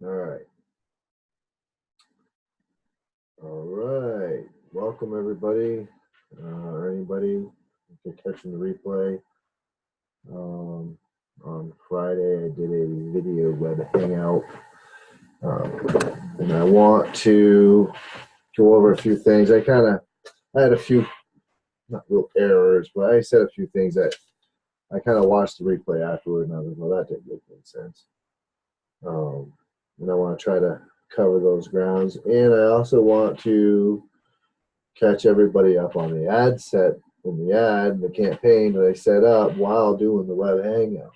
All right. All right. Welcome, everybody, or anybody if you're catching the replay. On Friday, I did a video web hangout, and I want to go over a few things. I had a few, not real errors, but I said a few things that I kind of watched the replay afterward, and I was like, well, that didn't make any sense. And I want to try to cover those grounds. And I also want to catch everybody up on the ad set in the ad and the campaign that I set up while doing the web hangout.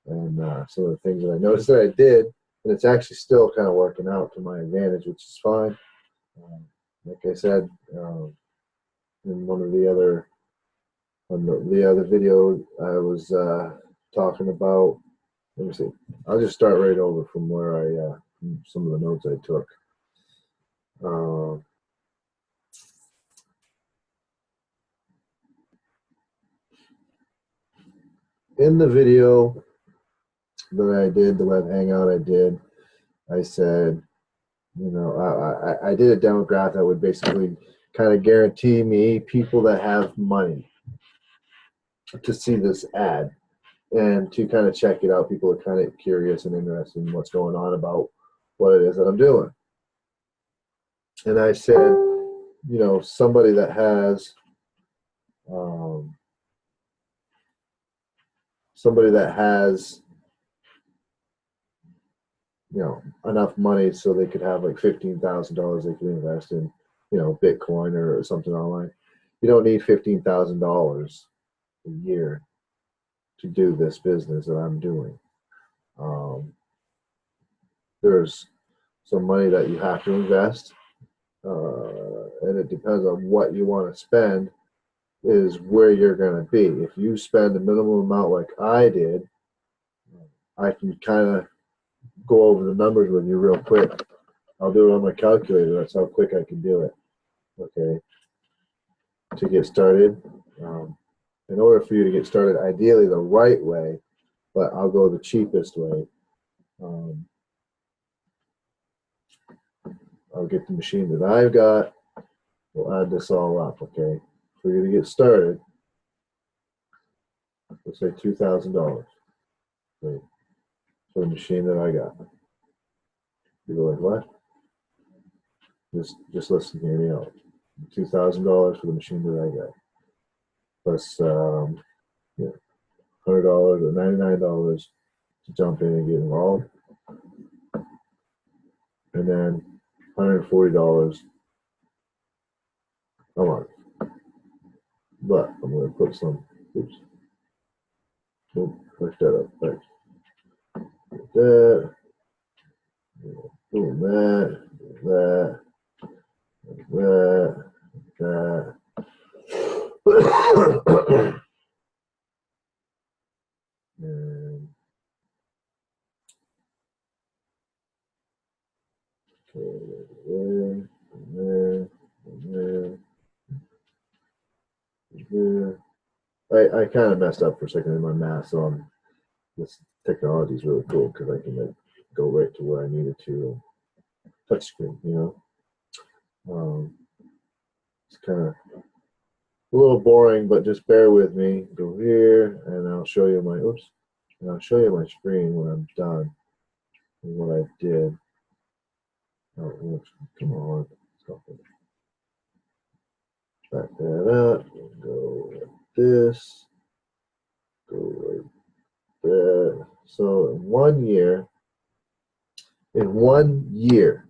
And some of the things that I noticed that I did, and it's actually still kind of working out to my advantage, which is fine. Like I said, in one of the other, on the other video, I was talking about, let me see, I'll just start right over from where from some of the notes I took. In the video that I did, the web hangout I said, I did a demographic that would basically kind of guarantee me people that have money to see this ad and to kind of check it out. People are kind of curious and interested in what's going on about what it is that I'm doing. And I said, somebody that has enough money so they could have like $15,000 they could invest in, Bitcoin or something online. You don't need $15,000 a year to do this business that I'm doing. There's some money that you have to invest, and it depends on what you want to spend is where you're going to be. If you spend a minimum amount like I did, I can kind of go over the numbers with you real quick. I'll do it on my calculator. That's how quick I can do it. Okay. To get started, in order for you to get started, ideally the right way, but I'll go the cheapest way. I'll get the machine that I've got. We'll add this all up. Okay. For you to get started, let's say $2,000. Okay. For the machine that I got. You go like, what? Just listen to me out. $2,000 for the machine that I got. Plus, $100 or $99 to jump in and get involved. And then $140 a month. But I'm going to put some, push that up. Thanks. That. Boom, that. And I kind of messed up for a second in my math, so this technology is really cool because I can go right to where I needed to. Touchscreen, it's kind of a little boring, but just bear with me. Go here, and I'll show you my screen when I'm done and what I did. Oh, come on, stop it. Back that up. Go like this. Go like that. So in 1 year,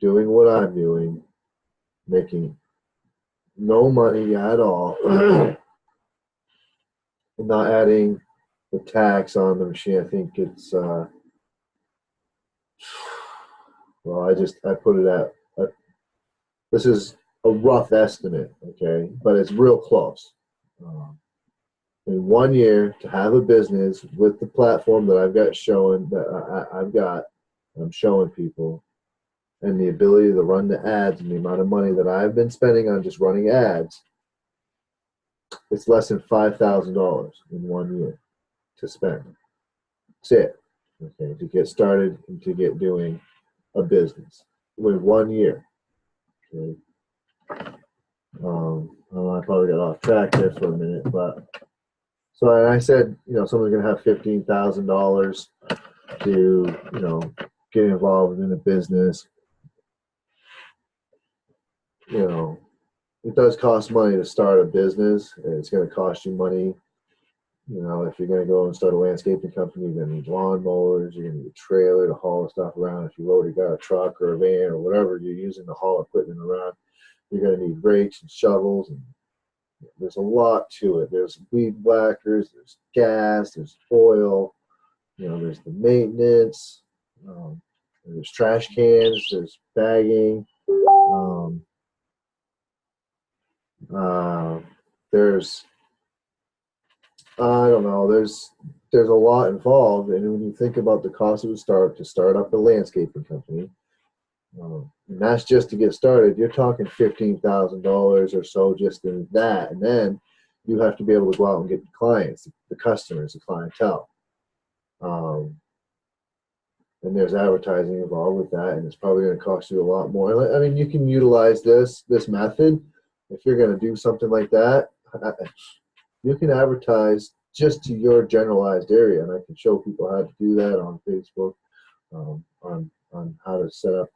doing what I'm doing, making no money at all, and not adding the tax on the machine. I think it's I put it at this is a rough estimate, okay, but it's real close. In 1 year, to have a business with the platform that I've got showing, that I'm showing people, and the ability to run the ads and the amount of money that I've been spending on just running ads, it's less than $5,000 in 1 year to spend. That's it. okay, to get started and to get doing a business with 1 year. Okay. I probably got off track there for a minute, but so and I said, someone's gonna have $15,000 to, get involved in a business. It does cost money to start a business, and it's going to cost you money. If you're going to go and start a landscaping company, you're going to need lawnmowers, you're going to need a trailer to haul stuff around. If you've already got a truck or a van or whatever you're using to haul equipment around, you're going to need rakes and shovels, and there's a lot to it. There's weed whackers, there's gas, there's oil, there's the maintenance, there's trash cans, there's bagging, there's I don't know. There's a lot involved, and when you think about the cost to start up a landscaping company, and that's just to get started. You're talking $15,000 or so just in that, and then you have to be able to go out and get the clients, the customers, the clientele, and there's advertising involved with that, and it's probably going to cost you a lot more. I mean, you can utilize this method if you're going to do something like that. You can advertise just to your generalized area, and I can show people how to do that on Facebook, on how to set up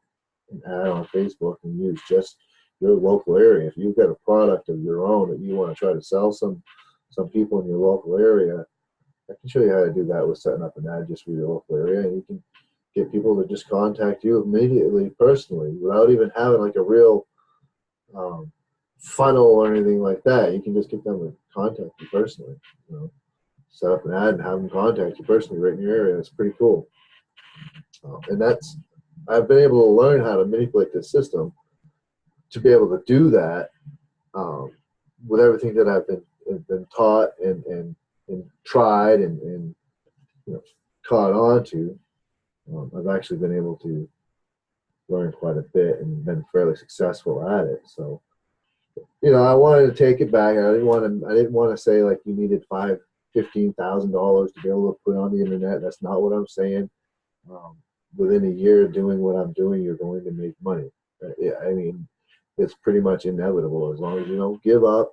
an ad on Facebook and use just your local area. If you've got a product of your own that you want to try to sell some people in your local area, I can show you how to do that with setting up an ad just for your local area, and you can get people to just contact you immediately, personally, without even having like a real funnel or anything like that. You can just get them to contact you personally. Set up an ad and have them contact you personally right in your area. It's pretty cool. And I've been able to learn how to manipulate this system to be able to do that with everything that I've been taught and tried and caught on to. I've actually been able to learn quite a bit and been fairly successful at it. So, I wanted to take it back. I didn't want to say like you needed $15,000 to be able to put on the internet. That's not what I'm saying. Within a year doing what I'm doing, you're going to make money. I mean, it's pretty much inevitable as long as you don't give up,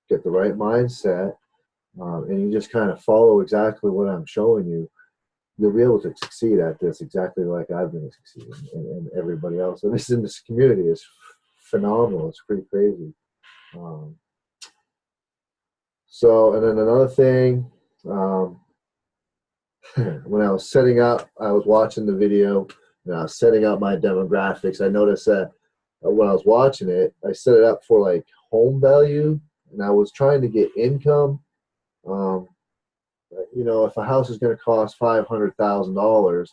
get the right mindset, and you just kind of follow exactly what I'm showing you. You'll be able to succeed at this exactly like I've been succeeding, and everybody else. And this in this community is phenomenal. It's pretty crazy. So, and then another thing, when I was setting up, I was watching the video and I was setting up my demographics. I noticed that when I was watching it, I set it up for like home value, and I was trying to get income. If a house is going to cost $500,000,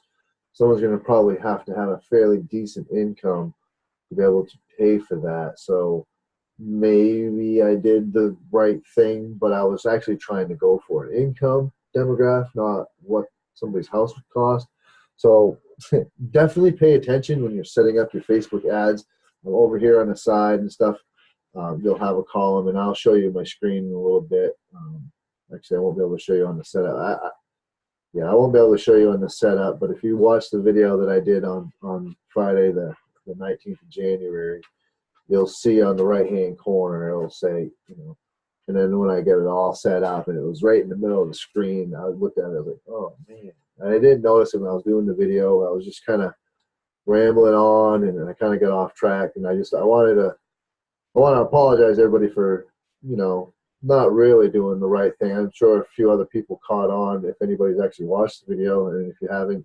someone's going to probably have to have a fairly decent income to be able to pay for that. So maybe I did the right thing, but I was actually trying to go for an income demographic, not what somebody's house would cost. So definitely pay attention when you're setting up your Facebook ads. Over here on the side and stuff, you'll have a column, and I'll show you my screen in a little bit. Actually, I won't be able to show you on the setup. I won't be able to show you on the setup, but if you watch the video that I did on Friday, the 19th of January, you'll see on the right-hand corner, it'll say, and then when I get it all set up, and it was right in the middle of the screen, I looked at it, I was like, oh, man. And I didn't notice it when I was doing the video. I was just kind of rambling on, and I kind of got off track, and I want to apologize to everybody for, not really doing the right thing. I'm sure a few other people caught on, if anybody's actually watched the video, and if you haven't,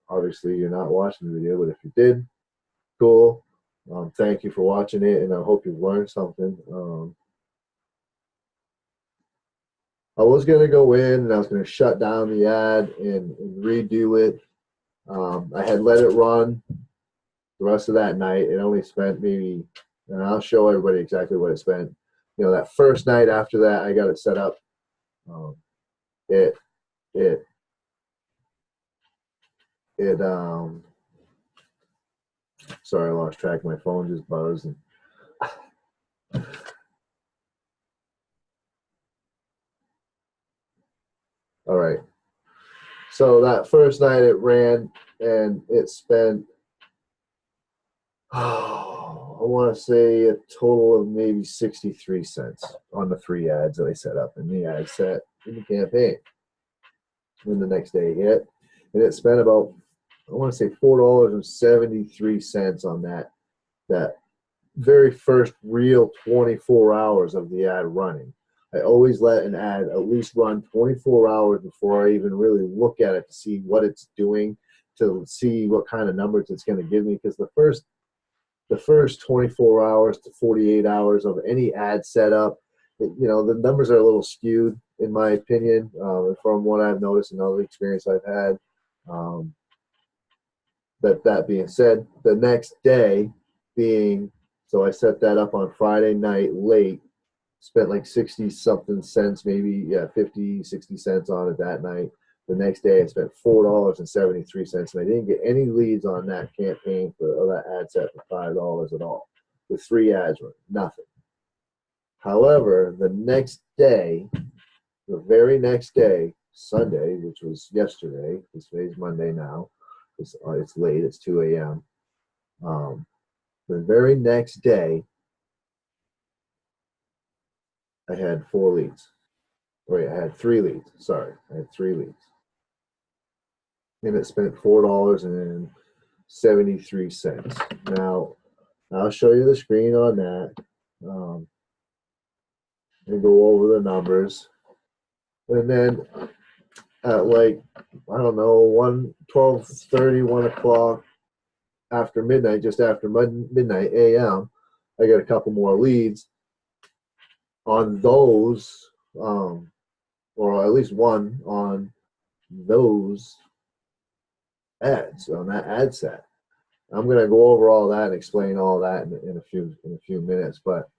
obviously you're not watching the video, but if you did, cool. Thank you for watching it, and I hope you've learned something. I was going to go in, and I was going to shut down the ad and redo it. I had let it run the rest of that night. It only spent maybe, and I'll show everybody exactly what it spent. That first night after that, I got it set up. Sorry, I lost track. My phone just buzzed. All right. So that first night it ran, and it spent, I want to say a total of maybe 63 cents on the 3 ads that I set up in the ad set in the campaign. And the next day hit, and it spent about, I want to say $4.73 on that very first real 24 hours of the ad running. I always let an ad at least run 24 hours before I even really look at it to see what it's doing, to see what kind of numbers it's going to give me, because the first 24 hours to 48 hours of any ad setup, the numbers are a little skewed, in my opinion, from what I've noticed and all the experience I've had. That being said, the next day being, so I set that up on Friday night late, spent like 60 something cents, maybe, 50, 60 cents on it that night. The next day I spent $4.73, and I didn't get any leads on that campaign or that ad set for $5 at all. With 3 ads running, nothing. However, the next day, the very next day, Sunday, which was yesterday, this today's Monday now, it's late, it's 2 a.m. The very next day, I had 4 leads. Wait, I had 3 leads. Sorry, I had 3 leads. And it spent $4.73. Now, I'll show you the screen on that, and go over the numbers. And then at like, I don't know, 12:30, 1 o'clock after midnight, just after midnight a.m., I got a couple more leads on those, or at least one on those ads, on that ad set. I'm going to go over all that and explain all that in a few minutes, but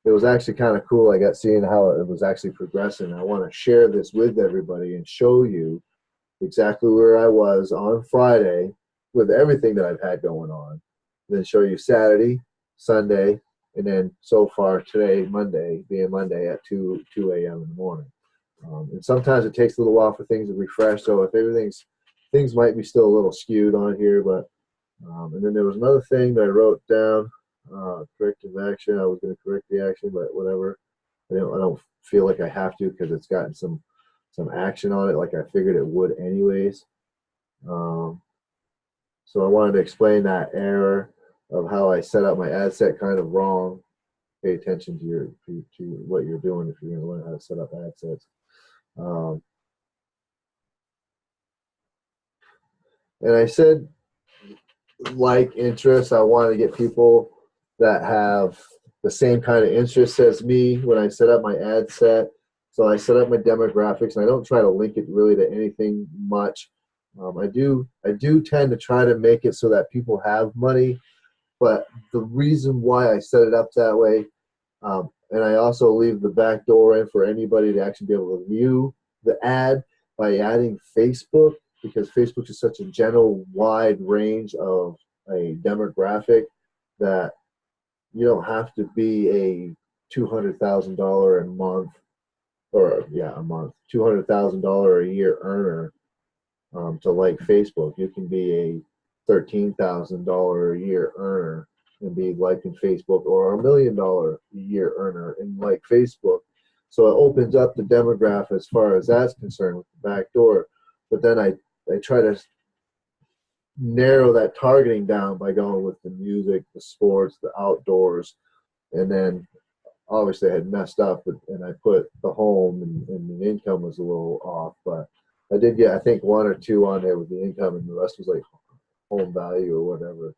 it was actually kind of cool. I got seeing how it was actually progressing. I want to share this with everybody and show you exactly where I was on Friday with everything that I've had going on. And then show you Saturday, Sunday, and then so far today, Monday, being Monday at 2 a.m. in the morning. And sometimes it takes a little while for things to refresh. So if things might be still a little skewed on here, but and then there was another thing that I wrote down, corrective action. I was going to correct the action, but whatever. I don't feel like I have to, because it's gotten some action on it, like I figured it would anyways. So I wanted to explain that error of how I set up my ad set kind of wrong. Pay attention to what you're doing if you're going to learn how to set up ad sets. And I said, like interests, I want to get people that have the same kind of interests as me when I set up my ad set. So I set up my demographics, and I don't try to link it really to anything much. I do tend to try to make it so that people have money, but the reason why I set it up that way, and I also leave the back door in for anybody to actually be able to view the ad by adding Facebook, because Facebook is such a general, wide range of a demographic that you don't have to be a $200,000 a month, or a month, $200,000 a year earner to like Facebook. You can be a $13,000 a year earner and be liking Facebook, or $1 million a year earner and like Facebook. So it opens up the demographic as far as that's concerned with the back door. But then I try to narrow that targeting down by going with the music, the sports, the outdoors, and then obviously I had messed up, and I put the home, and the income was a little off, but I did get, I think, 1 or 2 on there with the income, and the rest was like home value or whatever.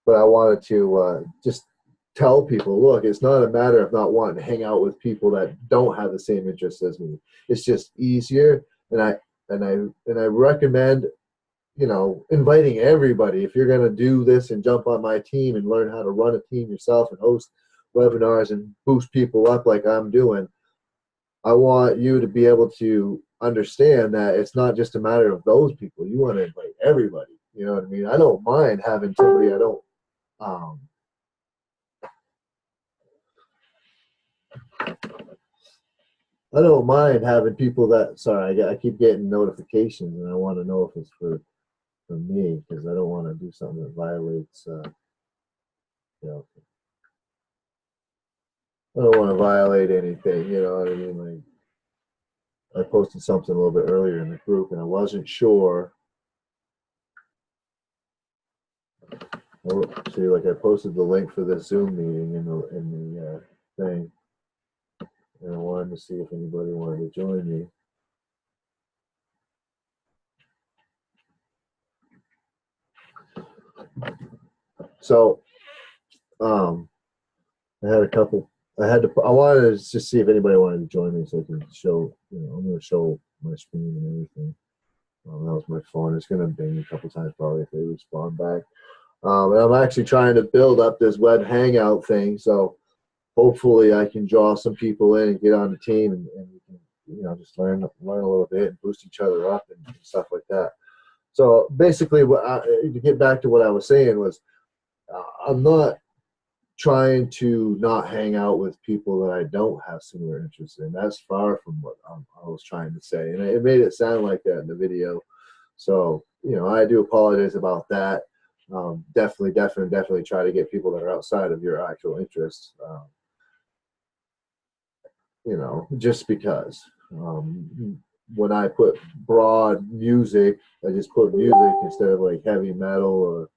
But I wanted to just tell people, look, it's not a matter of not wanting to hang out with people that don't have the same interests as me. It's just easier, and I recommend, inviting everybody. If you're going to do this and jump on my team and learn how to run a team yourself and host webinars and boost people up like I'm doing, I want you to be able to understand that it's not just a matter of those people. You want to invite everybody. You know what I mean? I don't mind having somebody I don't mind having people that. Sorry, I keep getting notifications, and I want to know if it's for me because I don't want to do something that violates. You know, I don't want to violate anything. You know what I mean? Like I posted something a little bit earlier in the group, and I wasn't sure. Oh, see, like I posted the link for the Zoom meeting in the thing, and I wanted to see if anybody wanted to join me. So, I had a couple. I wanted to just see if anybody wanted to join me so I can show. I'm going to show my screen and everything. That was my phone. It's going to bing a couple times probably if they respond back. And I'm actually trying to build up this web hangout thing, so hopefully I can draw some people in and get on the team and we can, just learn a little bit and boost each other up and stuff like that. So basically, to get back to what I was saying was, I'm not trying to not hang out with people that I don't have similar interests in. That's far from what I was trying to say, and it made it sound like that in the video. So I do apologize about that. Definitely try to get people that are outside of your actual interests. Just because. When I put broad music, I just put music instead of like heavy metal or.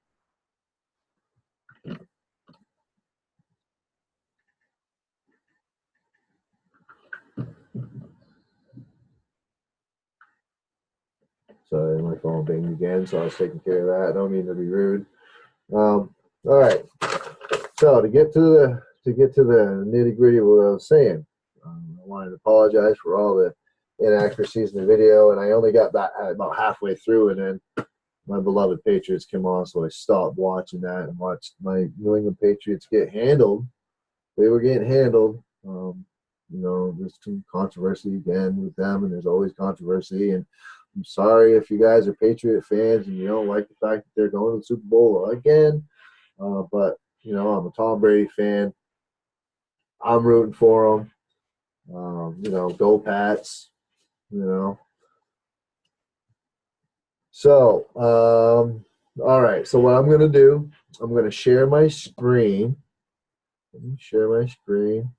Sorry, my phone binged again, so I was taking care of that. I don't mean to be rude. All right. So to get to the nitty gritty of what I was saying, I wanted to apologize for all the inaccuracies in the video, and I only got that about halfway through, and then my beloved Patriots came on, so I stopped watching that and watched my New England Patriots get handled. They were getting handled. There's some controversy again with them, and there's always controversy. And I'm sorry if you guys are Patriot fans and you don't like the fact that they're going to the Super Bowl again. But I'm a Tom Brady fan. I'm rooting for them. Go Pats. So, all right. So what I'm going to do, I'm going to share my screen. Let me share my screen.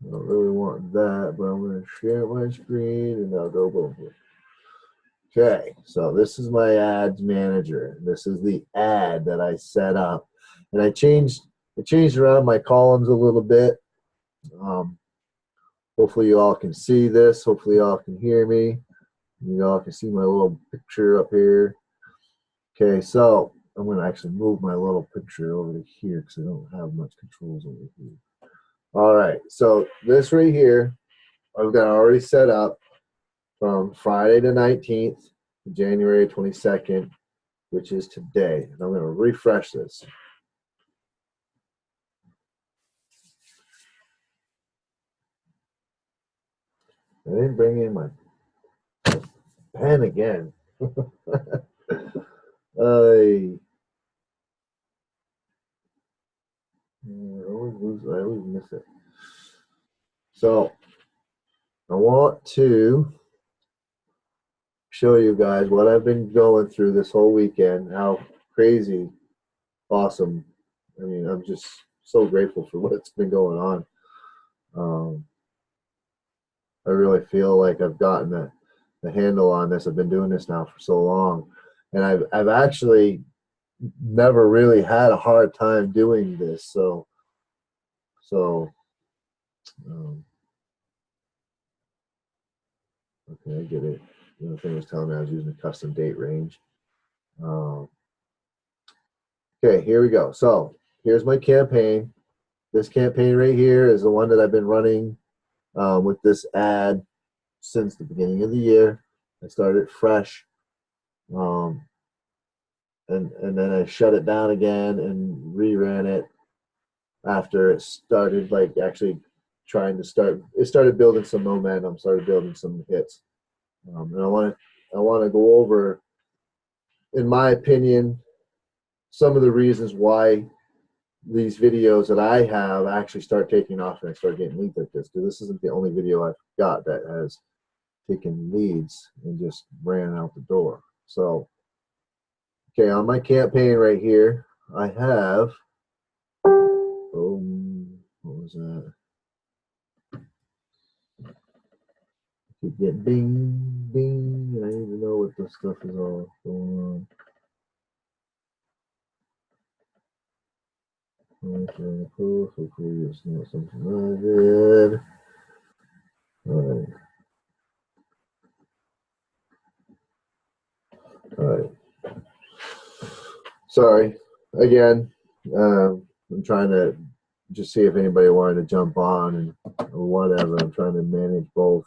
I don't really want that, but I'm going to share my screen and I'll go boom. Okay, so this is my ads manager. This is the ad that I set up, and I changed around my columns a little bit. Hopefully you all can see this. Hopefully you all can hear me. You all can see my little picture up here. Okay, so I'm going to actually move my little picture over to here because I don't have much controls over here. All right, so this right here, I've got already set up from Friday the 19th to January 22nd, which is today. And I'm going to refresh this. I didn't bring in my pen again. I always miss it. So I want to show you guys what I've been going through this whole weekend, how crazy awesome. I mean, I'm just so grateful for what's been going on. I really feel like I've gotten the handle on this. I've been doing this now for so long, and I've actually never really had a hard time doing this. So okay, I get it. The thing was telling me I was using a custom date range. Okay, here we go. So here's my campaign. This campaign right here is the one that I've been running with this ad since the beginning of the year. I started fresh, and then I shut it down again and reran it after it started actually trying to start. It started building some momentum, started building some hits, and I want to go over, in my opinion, some of the reasons why these videos that I have actually start taking off and I start getting leads like this, because this isn't the only video I've got that has taken leads and just ran out the door. So, okay, on my campaign right here, I have, what was that? Keep getting bing, bing, and I need to know what this stuff is all going on. Okay, hopefully it's not something I did. All right. Sorry. Again, I'm trying to just see if anybody wanted to jump on and or whatever. I'm trying to manage both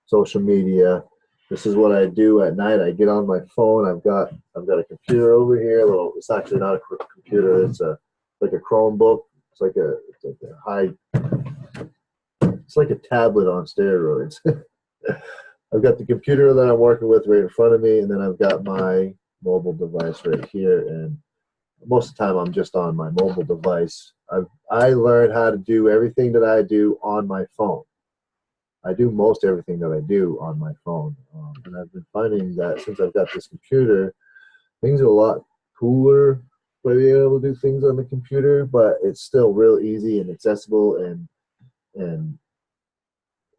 social media. This is what I do at night. I get on my phone. I've got a computer over here. Well, it's actually not a computer. It's like a Chromebook. It's like a high. It's like a tablet on steroids. I've got the computer that I'm working with right in front of me, and then I've got my mobile device right here. And most of the time, I'm just on my mobile device. I learned how to do everything that I do on my phone. I do most everything that I do on my phone, and I've been finding that since I've got this computer, things are a lot cooler by being able to do things on the computer. But it's still real easy and accessible, and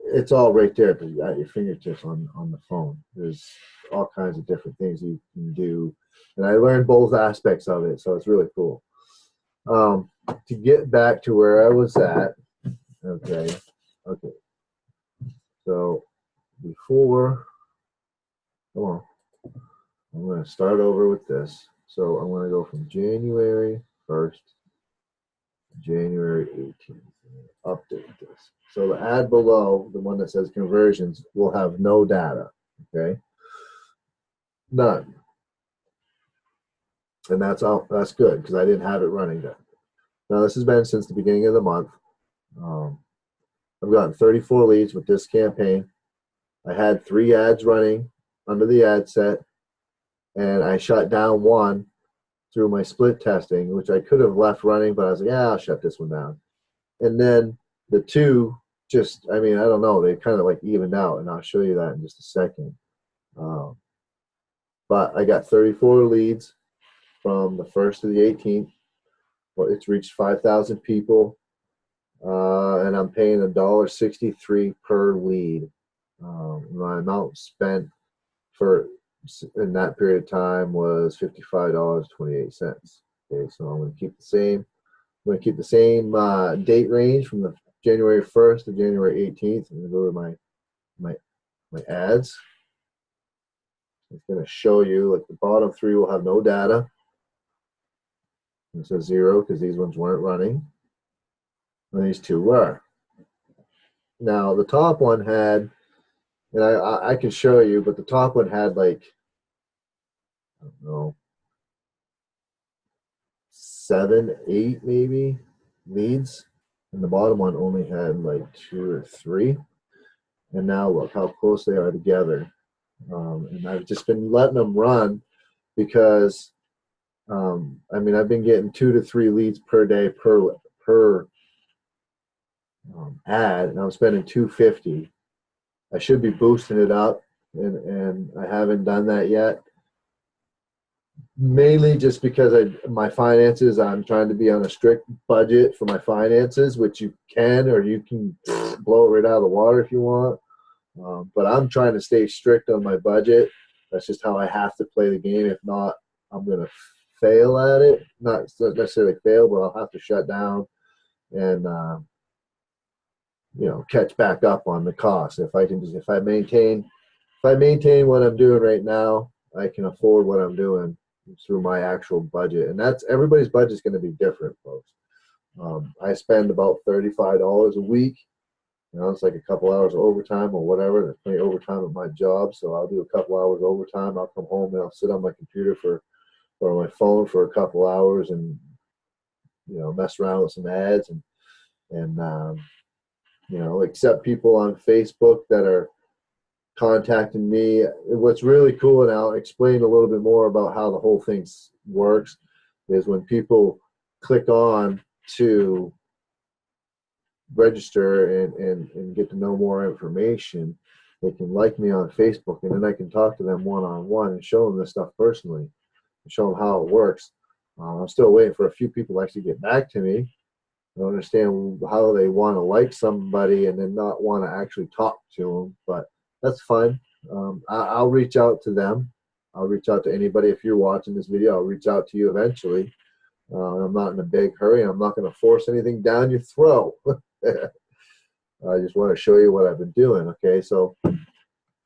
it's all right there at your fingertips on the phone. There's all kinds of different things you can do, and I learned both aspects of it, so it's really cool. To get back to where I was at, okay. So before, come on, I'm going to start over with this. So I'm going to go from January 1st to January 18th. Update this. So the ad below, the one that says conversions, will have no data. Okay, none. And that's all. That's good because I didn't have it running then. Now this has been since the beginning of the month. I've gotten 34 leads with this campaign. I had 3 ads running under the ad set, and I shut down one through my split testing, which I could have left running, but I was like, yeah, I'll shut this one down. And then the 2 just, I mean, I don't know, they kind of like evened out, and I'll show you that in just a second. But I got 34 leads from the 1st to the 18th. Well, it's reached 5,000 people, and I'm paying $1.63 per lead. My amount spent for in that period of time was $55.28. Okay, so I'm going to keep the same. I'm going to keep the same date range from the January 1st to January 18th. I'm going to go to my ads. It's going to show you like the bottom 3 will have no data. It says 0 because these ones weren't running, and these 2 were. Now the top one had, and I can show you, but the top one had like, I don't know, 7, 8 maybe leads, and the bottom one only had like 2 or 3. And now look how close they are together. And I've just been letting them run because I mean, I've been getting 2 to 3 leads per day per ad, and I'm spending $250. I should be boosting it up, and I haven't done that yet. Mainly just because my finances, I'm trying to be on a strict budget for my finances, which you can, or you can blow it right out of the water if you want. But I'm trying to stay strict on my budget. That's just how I have to play the game. If not, I'm going to fail at it. Not necessarily fail, but I'll have to shut down and catch back up on the cost. If I maintain what I'm doing right now, I can afford what I'm doing through my actual budget. And that's everybody's budget is going to be different, folks. I spend about $35 a week. It's like a couple hours of overtime or whatever. There's plenty of overtime at my job, so I'll do a couple hours overtime. I'll come home and I'll sit on my computer or my phone for a couple hours and mess around with some ads and accept people on Facebook that are contacting me. What's really cool, and I'll explain a little bit more about how the whole thing works, is when people click on to register and get to know more information, they can like me on Facebook, and then I can talk to them one-on-one and show them this stuff personally and show them how it works. I'm still waiting for a few people to actually get back to me. I don't understand how they want to like somebody and then not want to actually talk to them, but that's fine. I'll reach out to them. I'll reach out to anybody. If you're watching this video, I'll reach out to you eventually. I'm not in a big hurry. I'm not going to force anything down your throat. I just want to show you what I've been doing. Okay, so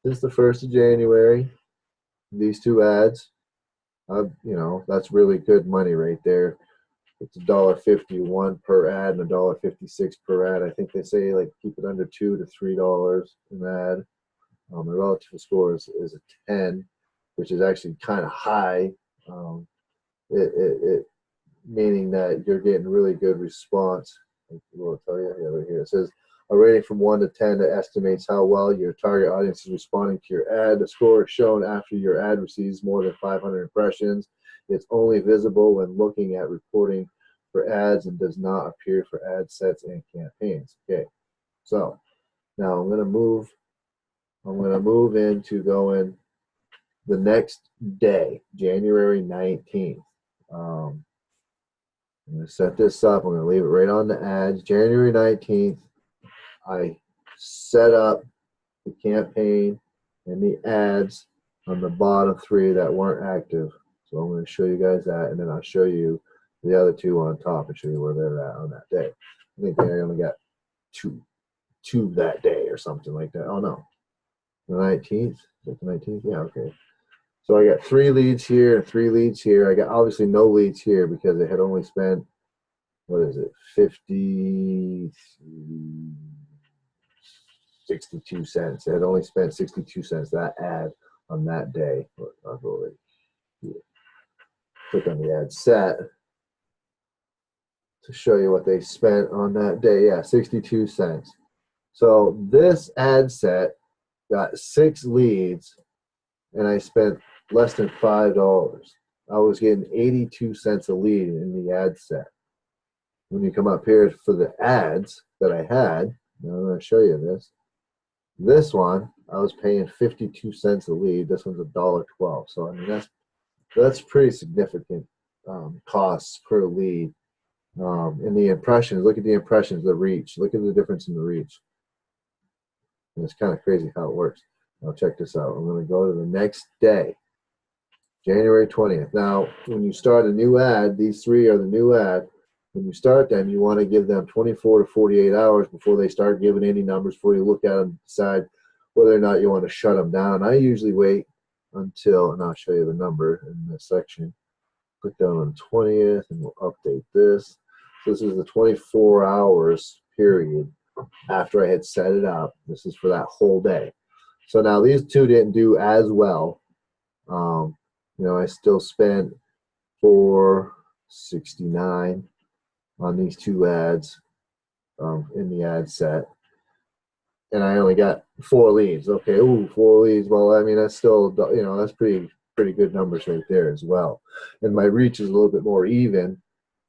since the 1st of January, these two ads, that's really good money right there. It's $1.51 per ad and $1.56 per ad. I think they say like keep it under $2 to $3 an ad. The relative score is a 10, which is actually kind of high. It meaning that you're getting really good response. We'll tell you right here. It says a rating from 1 to 10 that estimates how well your target audience is responding to your ad. The score is shown after your ad receives more than 500 impressions. It's only visible when looking at reporting for ads and does not appear for ad sets and campaigns. Okay, so now I'm going to move into going the next day, January 19th. I'm going to set this up. I'm going to leave it right on the ads. January 19th, I set up the campaign and the ads on the bottom 3 that weren't active. So I'm going to show you guys that, and then I'll show you the other 2 on top and show you where they're at on that day. I think they only got two that day or something like that. Oh, no. The 19th? Is that the 19th? Yeah, okay. So I got 3 leads here and 3 leads here. I got obviously no leads here because they had only spent, what is it, 62 cents. It had only spent 62 cents, that ad on that day. I'll go right here. Click on the ad set to show you what they spent on that day. Yeah, 62 cents. So this ad set got 6 leads and I spent less than $5. I was getting 82 cents a lead in the ad set. When you come up here for the ads that I had, now I'm going to show you this. This one, I was paying 52 cents a lead. This one's $1.12. So I mean that's pretty significant costs per lead. And the impressions, look at the impressions, the reach. Look at the difference in the reach. And it's kind of crazy how it works. Now check this out. I'm going to go to the next day, January 20th. Now, when you start a new ad, these 3 are the new ad. When you start them, you want to give them 24 to 48 hours before they start giving any numbers, before you look at them and decide whether or not you want to shut them down. I usually wait until, and I'll show you the number in this section. Click down on 20th, and we'll update this. So this is the 24 hours period after I had set it up. This is for that whole day. So now these 2 didn't do as well. I still spent $4.69 on these 2 ads in the ad set, and I only got 4 leads. Okay, 4 leads. Well, I mean that's still that's pretty good numbers right there as well. And my reach is a little bit more even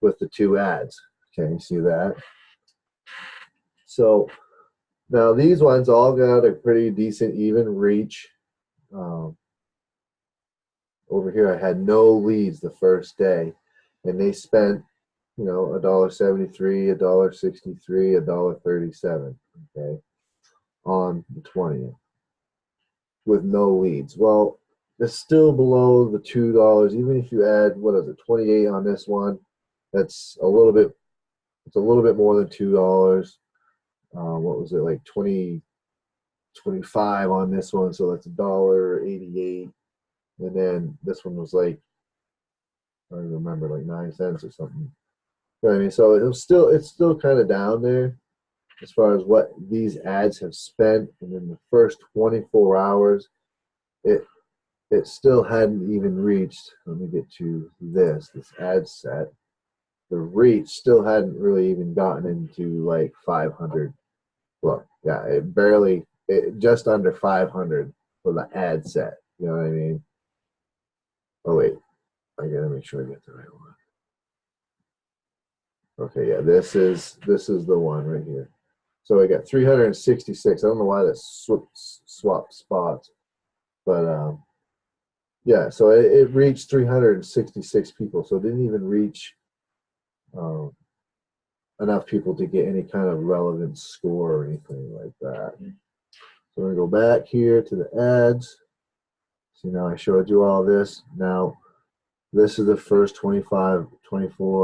with the 2 ads. Okay, you see that? So now these ones all got a pretty decent even reach. Over here I had no leads the first day, and they spent $1.73, $1.63, $1.37, okay, on the 20th with no leads. Well, it's still below the $2. Even if you add, what is it, 28 on this one, that's a little bit. It's a little bit more than $2. What was it, like 25 on this one? So that's $1.88, and then this one was like, I don't remember, like 9 cents or something. You know what I mean? So it's still kind of down there as far as what these ads have spent. And in the first 24 hours, it still hadn't even reached. Let me get to this ad set. The reach still hadn't really even gotten into like 500. Well, yeah, just under 500 for the ad set. You know what I mean? Oh wait, I gotta make sure I get the right one. Okay, yeah, this is the one right here. So I got 366. I don't know why that swapped spots, but yeah. So it reached 366 people. So it didn't even reach um, enough people to get any kind of relevant score or anything like that. So we're gonna go back here to the ads. See, now I showed you all this. Now this is the first 24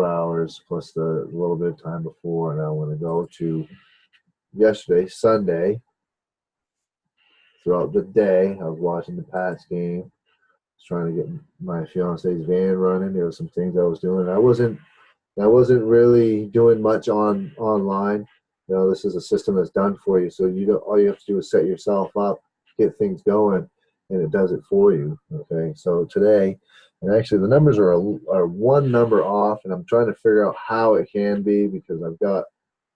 hours plus the little bit of time before. And I want to go to yesterday, Sunday. Throughout the day, I was watching the Pats game. I was trying to get my fiance's van running. There were some things I was doing. I wasn't really doing much online. You know, this is a system that's done for you. So you don't, all you have to do is set yourself up, get things going, and it does it for you. Okay. So today, and actually the numbers are one number off, and I'm trying to figure out how it can be because I've got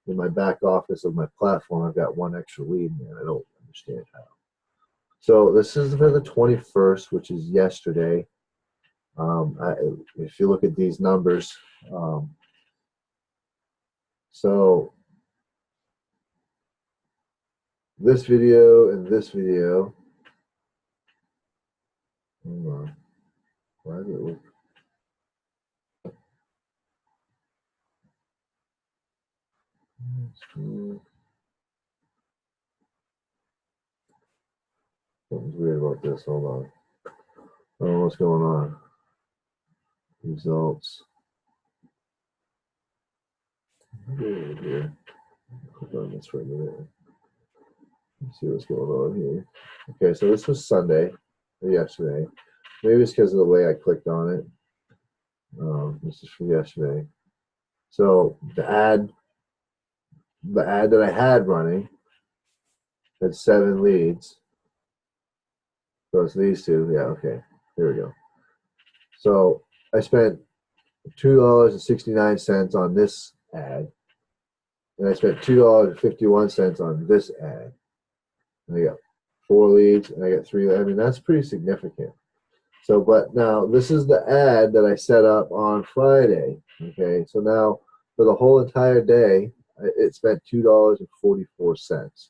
in my back office of my platform, I've got one extra lead and I don't understand how. So this is for the 21st, which is yesterday. If you look at these numbers, so this video and this video, hold on, why did it look? Something's weird about this. Hold on. I don't know what's going on. Results. Here. Click on this for a minute. Let's see what's going on here. Okay, so this was Sunday or yesterday. Maybe it's because of the way I clicked on it. This is from yesterday. So the ad that I had running had 7 leads. So it's these two. Yeah, okay. Here we go. So I spent $2.69 on this ad, and I spent $2.51 on this ad. And I got 4 leads, and I got 3. I mean, that's pretty significant. So, but now this is the ad that I set up on Friday. Okay, so now for the whole entire day, it spent $2.44.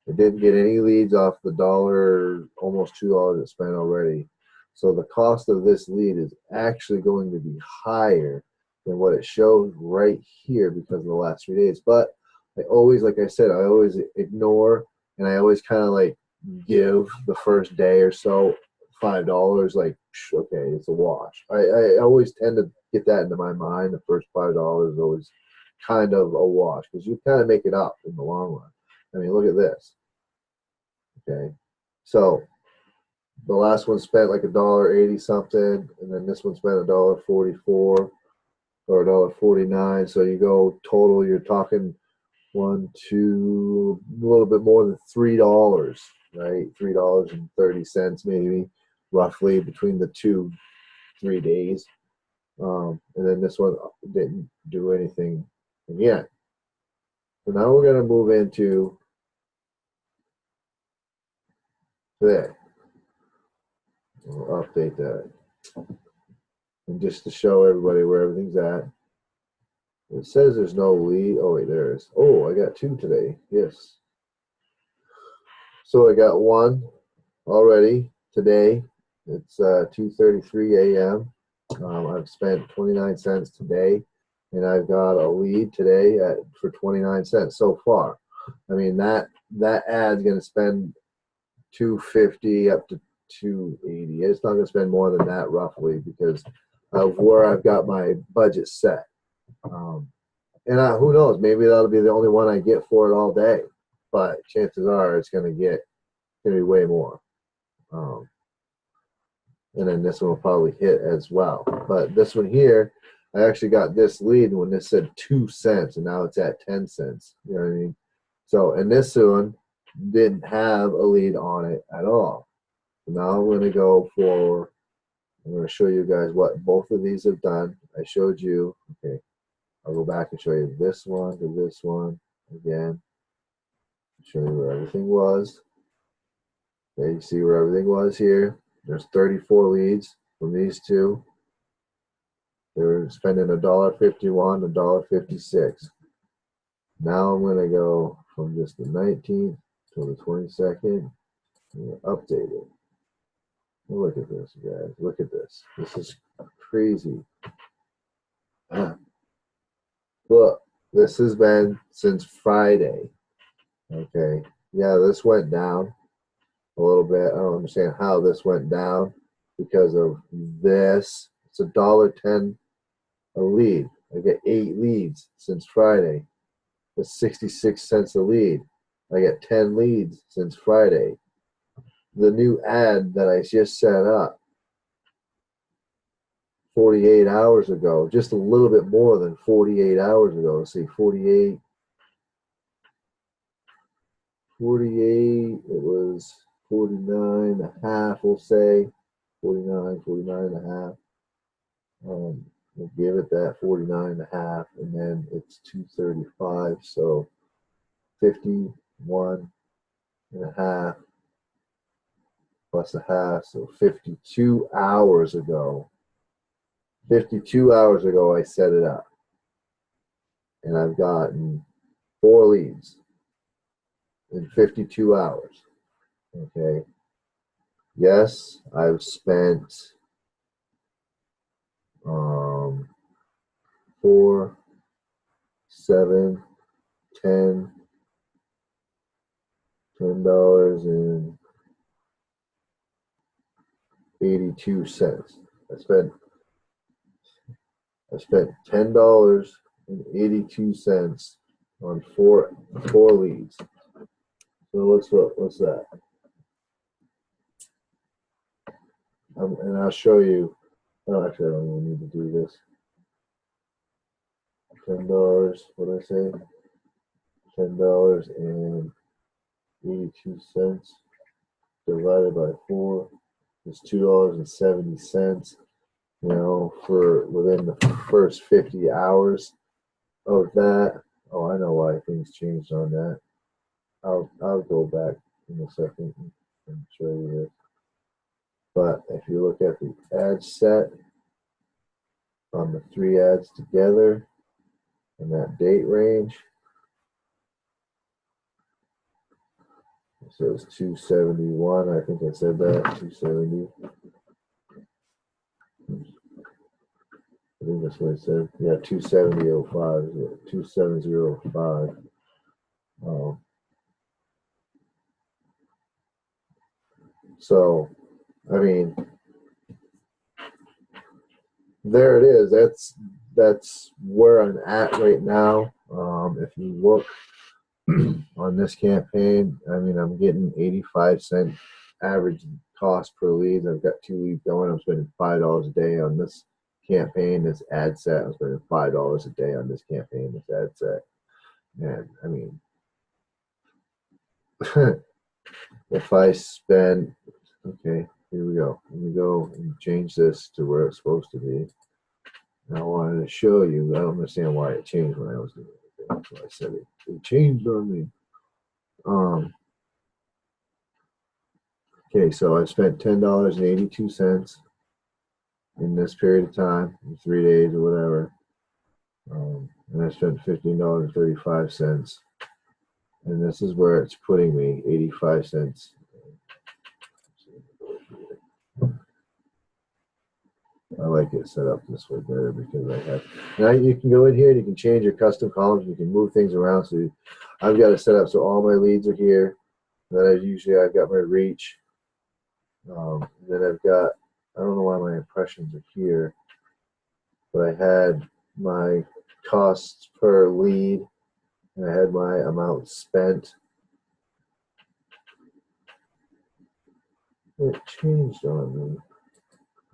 It didn't get any leads off the dollar, almost $2 it spent already. So the cost of this lead is actually going to be higher than what it shows right here because of the last 3 days. But I always, like I said, I always ignore and I always kind of like give the first day or so $5. Like, okay, it's a wash. I always tend to get that into my mind. The first $5 is always kind of a wash because you kind of make it up in the long run. I mean, look at this. Okay, so the last one spent like $1.80 something, and then this one spent $1.44 or $1.49. So you go total, you're talking a little bit more than $3, right? $3.30 maybe, roughly between the 3 days. And then this one didn't do anything again. So now we're going to move into today. We'll update that. And just to show everybody where everything's at. It says there's no lead. Oh, wait, there is. Oh, I got 2 today. Yes. So I got 1 already today. It's 2:33 a.m. I've spent 29 cents today, and I've got a lead today for 29 cents so far. I mean, that ad's going to spend 250 up to 280. It's not going to spend more than that roughly because of where I've got my budget set. And who knows, maybe that'll be the only one I get for it all day, but chances are it's going to be way more. And then this one will probably hit as well. But this one here, I actually got this lead when this said 2 cents, and now it's at 10 cents. You know what I mean? So, and this one didn't have a lead on it at all. So now I'm going to go for, I'm going to show you guys what both of these have done. I showed you, okay, I'll go back and show you this one to this one again. Show you where everything was. Okay, you see where everything was here. There's 34 leads from these two. They were spending $1.51 to $1.56. Now I'm going to go from just the 19th to the 22nd and update it. Look at this, guys. Look at this. This is crazy. Look, this has been since Friday. Okay. Yeah, this went down a little bit. I don't understand how this went down because of this. It's $1.10 a lead. I get 8 leads since Friday. That's 66 cents a lead. I get 10 leads since Friday. The new ad that I just set up 48 hours ago, just a little bit more than 48 hours ago. Let's see, 48, it was 49 and a half, we'll say. 49 and a half. We'll give it that 49 and a half, and then it's 235, so 51 and a half plus a half, so 52 hours ago. 52 hours ago, I set it up, and I've gotten 4 leads in 52 hours. Okay. Yes, I've spent 4, 7, 10, $10.82. I spent $10.82 on four leads. So what's that? And I'll show you. Oh, actually, I don't even need to do this. $10. What did I say? $10.82 divided by 4 is $2.70. You know, for within the first 50 hours of that. Oh, I know why things changed on that. I'll go back in a second and show you this. But if you look at the ad set on the 3 ads together and that date range, it says 271. I think I said that 270. I think that's what I said. Yeah, 270.05. 270.05. So, I mean, there it is. That's where I'm at right now. If you look on this campaign, I mean, I'm getting 85-cent average cost per lead. I've got 2 leads going. I'm spending $5 a day on this campaign, this ad set. I'm spending $5 a day on this campaign, this ad set. And I mean, if I spend, okay, here we go. Let me go and change this to where it's supposed to be. And I wanted to show you. I don't understand why it changed when I was doing it. That's why I said it changed on me. Okay, so I spent $10.82 in this period of time, 3 days or whatever. And I spent $15.35. And this is where it's putting me, 85 cents. I like it set up this way better because I have. Now you can go in here and you can change your custom columns. You can move things around. So I've got it set up so all my leads are here. Then I've got my reach. Then I've got, I don't know why my impressions are here, but I had my costs per lead and I had my amount spent. It changed on me.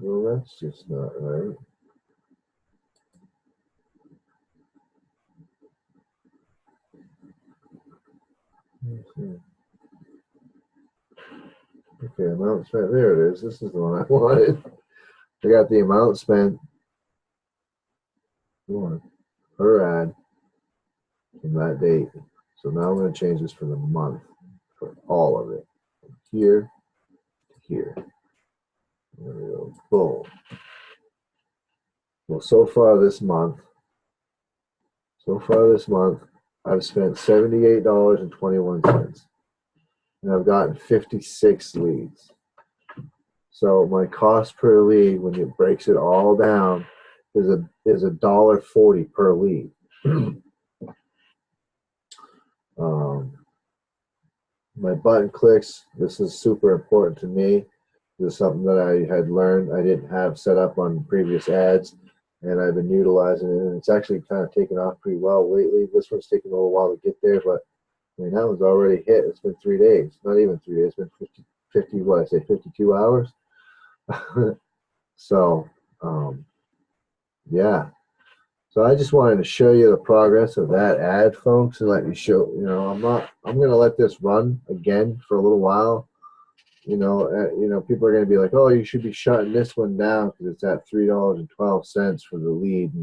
Well, that's just not right. Okay, amount spent. There it is. This is the one I wanted. I got the amount spent per ad from that date. So now I'm going to change this for the month, for all of it, from here to here. There we go. Boom. Well, so far this month, I've spent $78.21, and I've gotten 56 leads. So my cost per lead, when it breaks it all down, is $1.40 per lead. My button clicks. This is super important to me. This is something that I had learned I didn't have set up on previous ads, and I've been utilizing it, and it's actually kind of taken off pretty well lately. This one's taken a little while to get there, but I mean that one's already hit. It's been 3 days, not even 3 days. It's been 50 what I say, 52 hours. So, yeah. So I just wanted to show you the progress of that ad, folks, and let you show. I'm going to let this run again for a little while. People are going to be like, "Oh, you should be shutting this one down because it's at $3.12 for the lead,"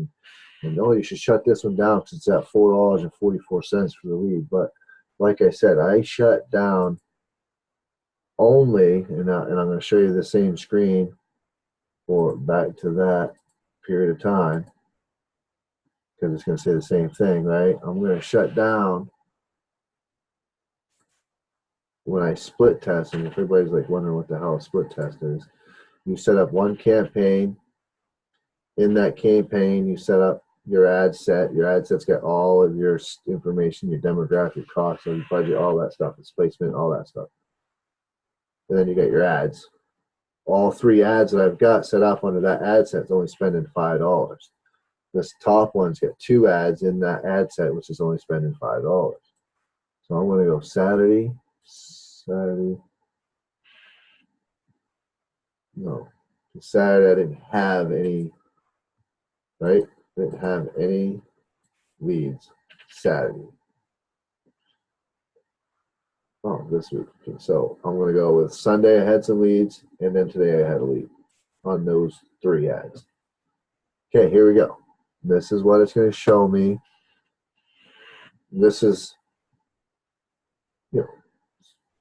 and "Oh, you should shut this one down because it's at $4.44 for the lead." But like I said, I shut down only, and I'm going to show you the same screen for back to that period of time because it's going to say the same thing, right? I'm going to shut down when I split test, and if everybody's like wondering what the hell a split test is, you set up one campaign. In that campaign, you set up your ad set. Your ad set's got all of your information, your demographic, costs, your budget, all that stuff, its placement, all that stuff. And then you got your ads. All 3 ads that I've got set up under that ad set is only spending $5. This top one's got 2 ads in that ad set, which is only spending $5. So I'm going to go Saturday. No, Saturday I didn't have any, right? Didn't have any leads Saturday. Oh, this week. So I'm going to go with Sunday I had some leads, and then today I had a lead on those 3 ads. Okay, here we go. This is what it's going to show me. This is,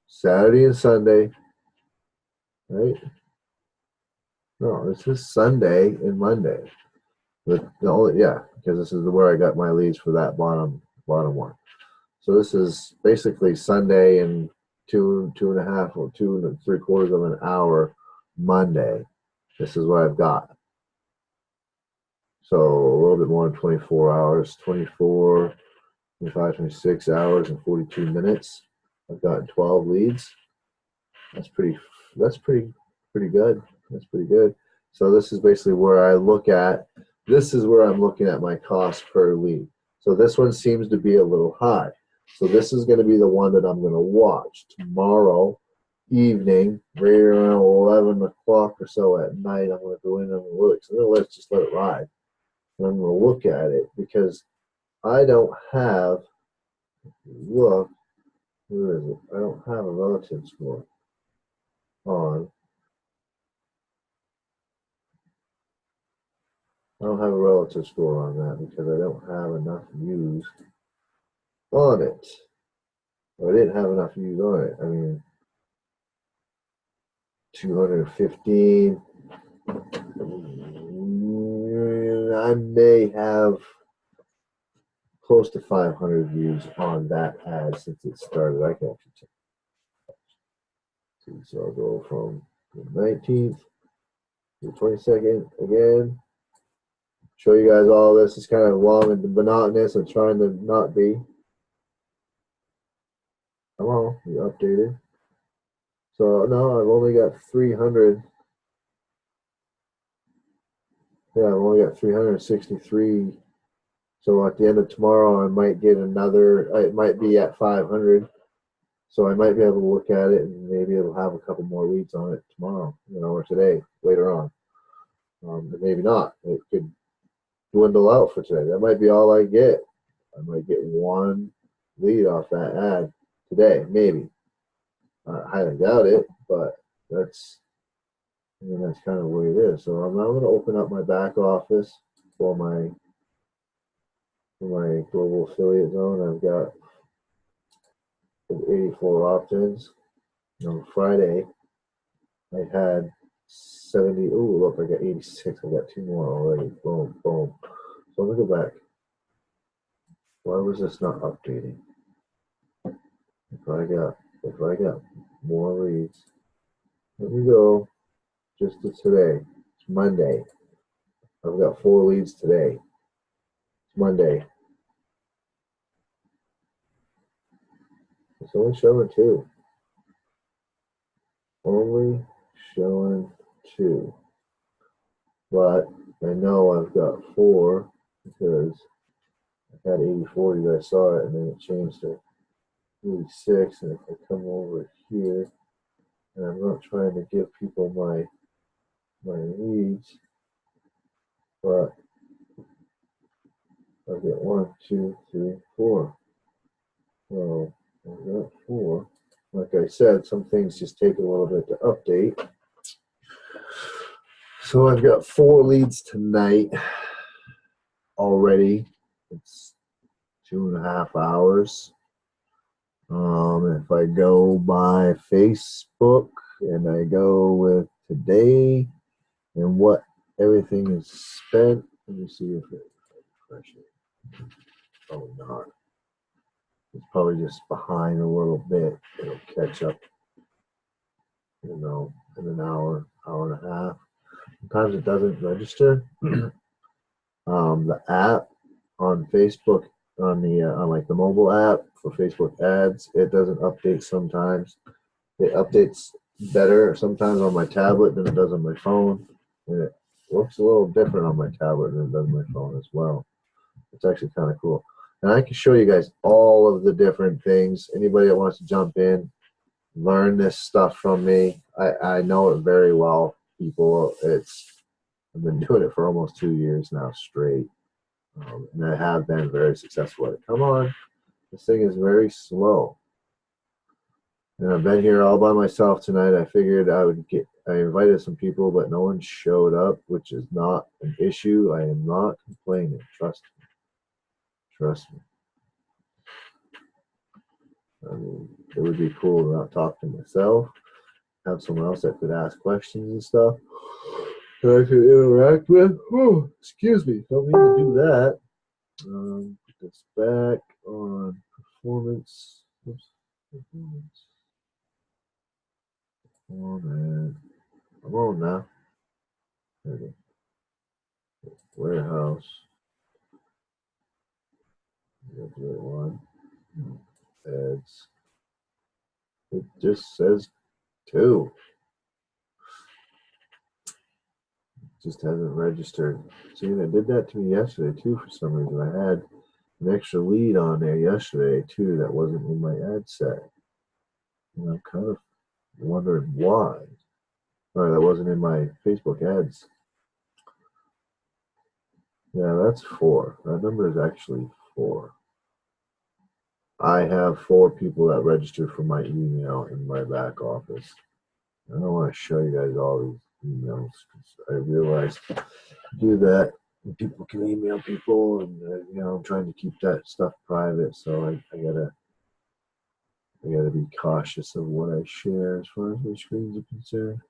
Saturday and Sunday, right? No, this is Sunday and Monday. Because this is where I got my leads for that bottom one. So this is basically Sunday and 2.5 or 2 3/4 of an hour Monday. This is what I've got. So a little bit more than 24 hours, 24, 25, 26 hours and 42 minutes. I've gotten 12 leads. That's pretty good. That's pretty good. So this is basically where this is where I'm looking at my cost per lead. So this one seems to be a little high. So this is going to be the one that I'm going to watch tomorrow evening, right around 11 o'clock or so at night. I'm going to go in and look. So let's just let it ride. And I'm going to look at it because I don't have, where is it? I don't have a relative score on. I don't have a relative score on that because I don't have enough views on it. Or I didn't have enough views on it. I mean, 215. I may have close to 500 views on that ad since it started. I can actually check. So I'll go from the 19th to the 22nd again. Show you guys all this. It's kind of long and monotonous. I'm trying to not be. Come on, you updated. So no, I've only got 300. Yeah, I've only got 363. So at the end of tomorrow, I might get another. It might be at 500. So I might be able to look at it and maybe it'll have a couple more leads on it tomorrow, or today, later on. But maybe not. It could dwindle out for today. That might be all I get. I might get 1 lead off that ad today, maybe. I highly doubt it, but that's kind of what it is. So I'm now going to open up my back office for my global affiliate zone. I've got 84 opt-ins. On Friday, I had 70. Oh, look, I got 86. I got 2 more already. Boom, boom. So let me go back. Why was this not updating? If I got more leads, let me go just to today. It's Monday. I've got 4 leads today. It's Monday. It's only showing 2. Only showing 2. But I know I've got 4 because I had 84. You guys saw it, and then it changed to 86. And if I come over here, and I'm not trying to give people my leads, but I've got 1, 2, 3, 4. So I've got 4. Like I said, some things just take a little bit to update. So I've got 4 leads tonight already. It's 2.5 hours. If I go by Facebook and I go with today and what everything is spent, let me see if it refreshes. Probably not. It's probably just behind a little bit. It'll catch up, in an hour, hour and a half. Sometimes it doesn't register. The app on Facebook, on like the mobile app for Facebook ads, it doesn't update sometimes. It updates better sometimes on my tablet than it does on my phone, and it looks a little different on my tablet than it does on my phone as well. It's actually kind of cool, and I can show you guys all of the different things. Anybody that wants to jump in, learn this stuff from me. I know it very well, people. I've been doing it for almost 2 years now straight. And I have been very successful at it. Come on, this thing is very slow. And I've been here all by myself tonight. I figured I invited some people, but no one showed up, which is not an issue. I am not complaining. Trust me. Trust me. I mean, it would be cool to not talk to myself, have someone else that could ask questions and stuff that I could interact with. Oh, excuse me. Don't mean to do that. Put this back on performance. Oops, performance. Come on, man. Come on now. There we go. Warehouse. One. Ads. It just says 2. It just hasn't registered. See, they did that to me yesterday too for some reason. I had an extra lead on there yesterday too that wasn't in my ad set. And I'm kind of wondering why. Or that wasn't in my Facebook ads. Yeah, that's 4. That number is actually 4. I have 4 people that registered for my email in my back office. I don't want to show you guys all these emails because I realized do that and people can email people, and I'm trying to keep that stuff private, so I gotta be cautious of what I share as far as my screens are concerned.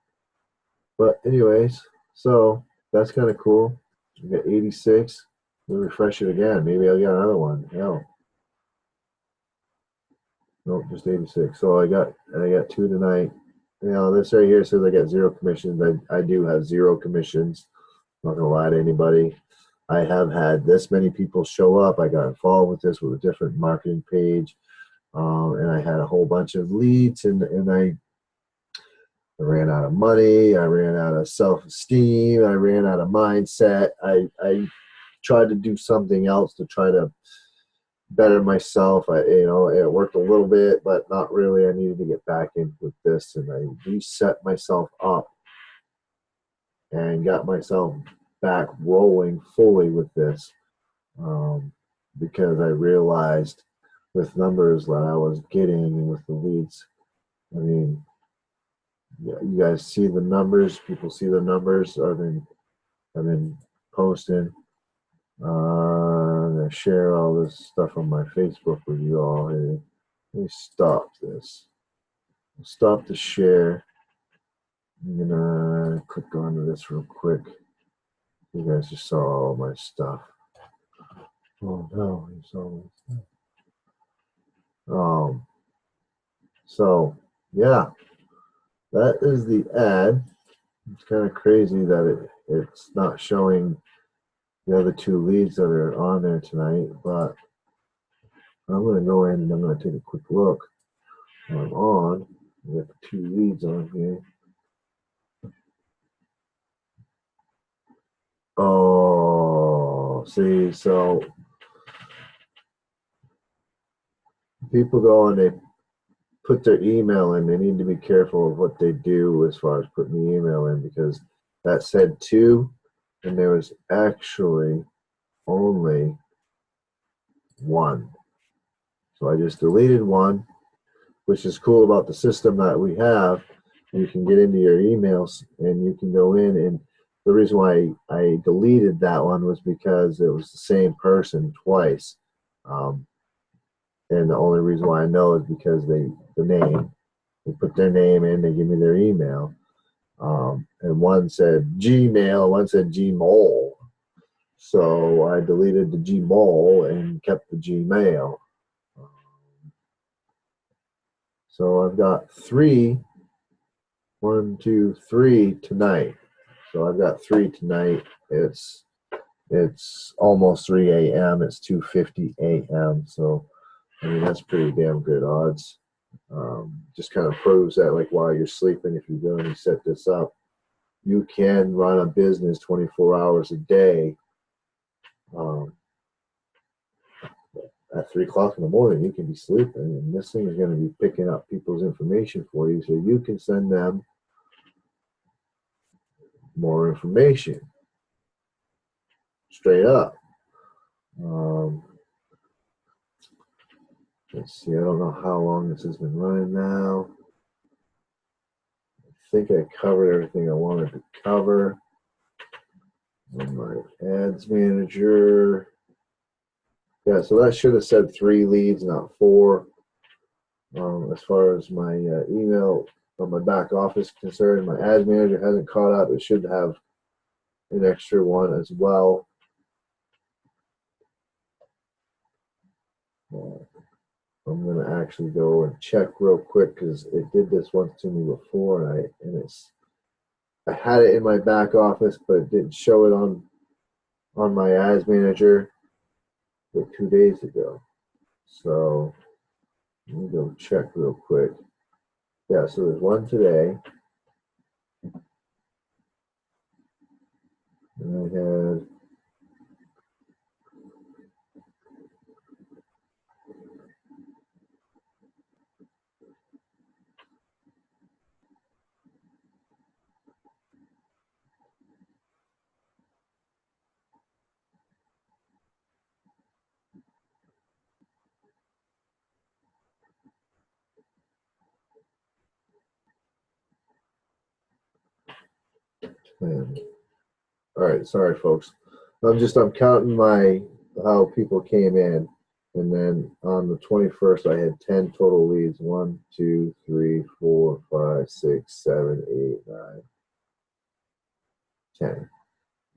But anyways, so that's kind of cool. We got 86. We'll refresh it again. Maybe I'll get another one. Hell. Nope, just 86. So I got 2 tonight. This right here says I got 0 commissions. I do have 0 commissions. I'm not gonna lie to anybody. I have had this many people show up. I got involved with this with a different marketing page, and I had a whole bunch of leads, and I ran out of money. I ran out of self-esteem. I ran out of mindset. I tried to do something else to try to better myself. It worked a little bit, but not really. I needed to get back in with this, and I reset myself up and got myself back rolling fully with this, because I realized with numbers that I was getting and with the leads, I mean, yeah, you guys see the numbers. People see the numbers. I've been posting. I'm gonna share all this stuff on my Facebook with you all. Hey, let me stop this. Stop the share. I'm gonna click onto this real quick. You guys just saw all my stuff. Oh no, you saw my stuff. So yeah, that is the ad. It's kind of crazy that it's not showing the other two leads that are on there tonight, but I'm going to go in and I'm going to take a quick look. I'm on. We got the two leads on here. Oh, see, so people go and they put their email in. They need to be careful of what they do as far as putting the email in, because that said two, and there was actually only one. So I just deleted one, which is cool about the system that we have. You can get into your emails and you can go in, and the reason why I deleted that one was because it was the same person twice. And the only reason why I know is because the name, they put their name in, they give me their email. And one said Gmail, one said Gmole. So I deleted the Gmole and kept the Gmail. So I've got three, 1, 2, 3 tonight. So I've got three tonight. It's almost 3 a.m. It's 2:50 a.m. So I mean that's pretty damn good odds. Just kind of proves that, like, while you're sleeping, if you go and you set this up, you can run a business 24 hours a day. At 3 o'clock in the morning, you can be sleeping, and this thing is going to be picking up people's information for you, so you can send them more information straight up. Let's see, I don't know how long this has been running now. I think I covered everything I wanted to cover. On my ads manager. Yeah, so that should have said 3 leads, not 4. As far as my email from my back office concerned, my ads manager hasn't caught up. It should have an extra one as well. I'm going to actually go and check real quick because it did this once to me before, and I had it in my back office, but it didn't show it on my ads manager like 2 days ago. So let me go check real quick. Yeah, so there's one today. And I had Man. All right, sorry folks. I'm counting how people came in, and then on the 21st I had 10 total leads. 1, 2, 3, 4, 5, 6, 7, 8, 9, 10.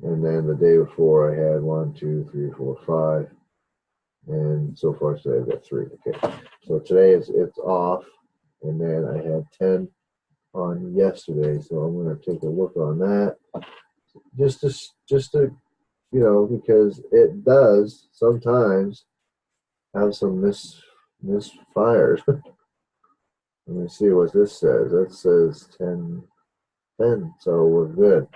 And then the day before I had 1, 2, 3, 4, 5, and so far today I've got 3. Okay, so today it's off, and then I had 10 on yesterday. So I'm going to take a look on that. Just to because it does sometimes have some misfires. Let me see what this says. That says 10, 10, so we're good.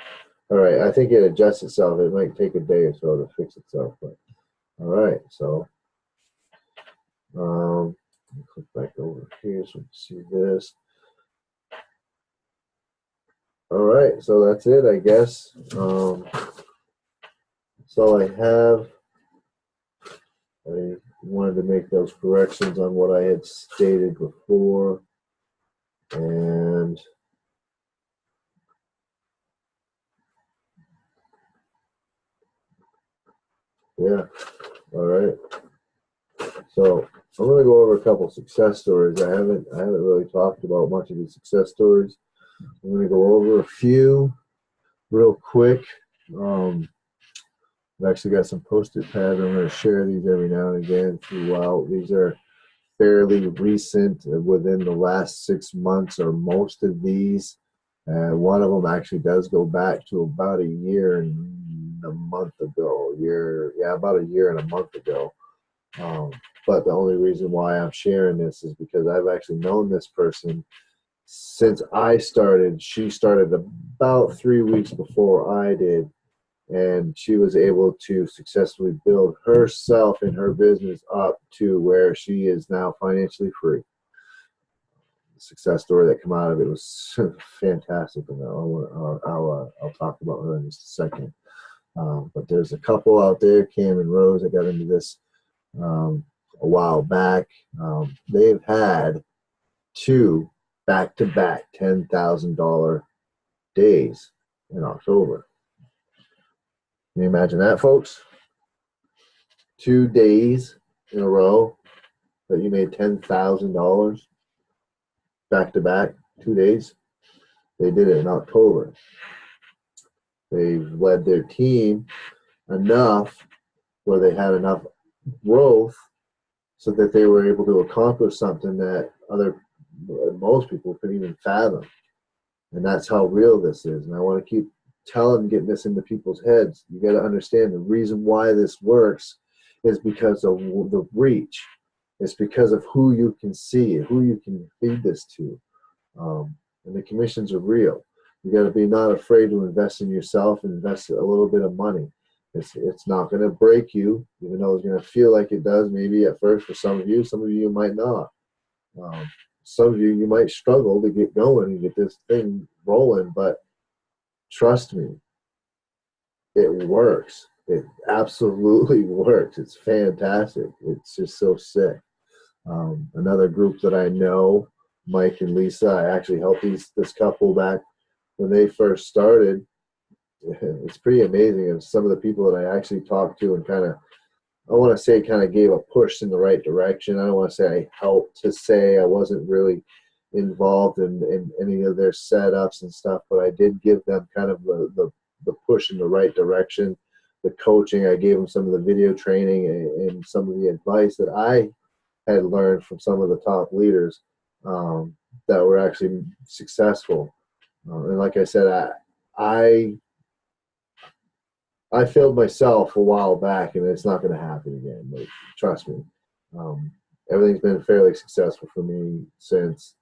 All right, I think it adjusts itself. It might take a day or so to fix itself, but all right. So let me click back over here so we can see this. All right, so that's it, I guess. So I wanted to make those corrections on what I had stated before, and yeah, all right. So I'm going to go over a couple success stories. I haven't really talked about much of the success stories. I'm going to go over a few real quick. I've actually got some post-it pads. I'm going to share these every now and again throughout. These are fairly recent, within the last 6 months, or most of these. One of them actually does go back to about a year and a month ago. About a year and a month ago. But the only reason why I'm sharing this is because I've actually known this person since I started. She started about 3 weeks before I did, and she was able to successfully build herself and her business up to where she is now financially free. The success story that came out of it was fantastic, and I'll talk about her in just a second. But there's a couple out there, Cam and Rose. I got into this a while back. They've had 2 back-to-back $10,000 days in October. Can you imagine that, folks? 2 days in a row that you made $10,000 back-to-back, 2 days. They did it in October. They've led their team enough where they had enough growth so that they were able to accomplish something that most people couldn't even fathom. And that's how real this is. And I want to keep getting this into people's heads. You got to understand the reason why this works is because of the reach. It's because of who you can see, who you can feed this to. And the commissions are real. You got to be not afraid to invest in yourself and invest a little bit of money. It's not going to break you, even though it's going to feel like it does maybe at first for some of you might not. Some of you might struggle to get going and get this thing rolling, but trust me, it works. It absolutely works. It's fantastic. It's just so sick. Another group that I know, Mike and Lisa, I actually helped this couple back when they first started. It's pretty amazing. And some of the people that I actually talked to and I want to say gave a push in the right direction. I don't want to say I helped to say I wasn't really involved in any of their setups and stuff, but I did give them the push in the right direction, the coaching. I gave them some of the video training and some of the advice that I had learned from some of the top leaders that were actually successful. And like I said, I failed myself a while back, and it's not going to happen again. Like, trust me. Everything's been fairly successful for me since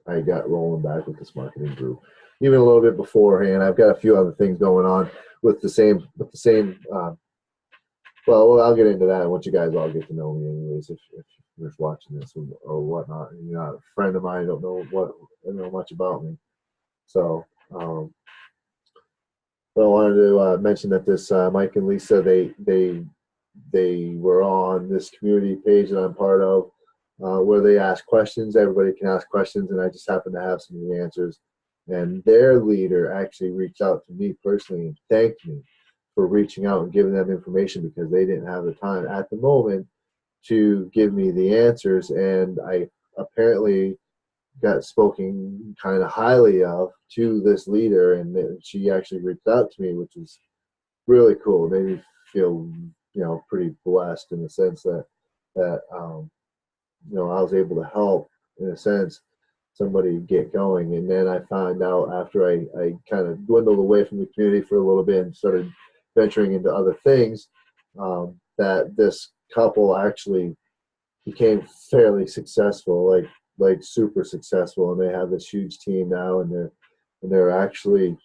I got rolling back with this marketing group. Even a little bit beforehand, I've got a few other things going on with the same. Well, I'll get into that once you guys all get to know me, anyways. If you're watching this or whatnot, and you're not a friend of mine, don't know much about me. So. But I wanted to mention that this Mike and Lisa, they were on this community page that I'm part of, where they ask questions. Everybody can ask questions, and I just happen to have some of the answers. And their leader actually reached out to me personally and thanked me for reaching out and giving them information, because they didn't have the time at the moment to give me the answers. And I apparently got spoken kind of highly of to this leader, and she actually reached out to me, which is really cool. It made me feel, pretty blessed in the sense that I was able to help, in a sense, somebody get going. And then I found out after I kind of dwindled away from the community for a little bit and started venturing into other things, that this couple actually became fairly successful, like super successful, and they have this huge team now, and they're actually,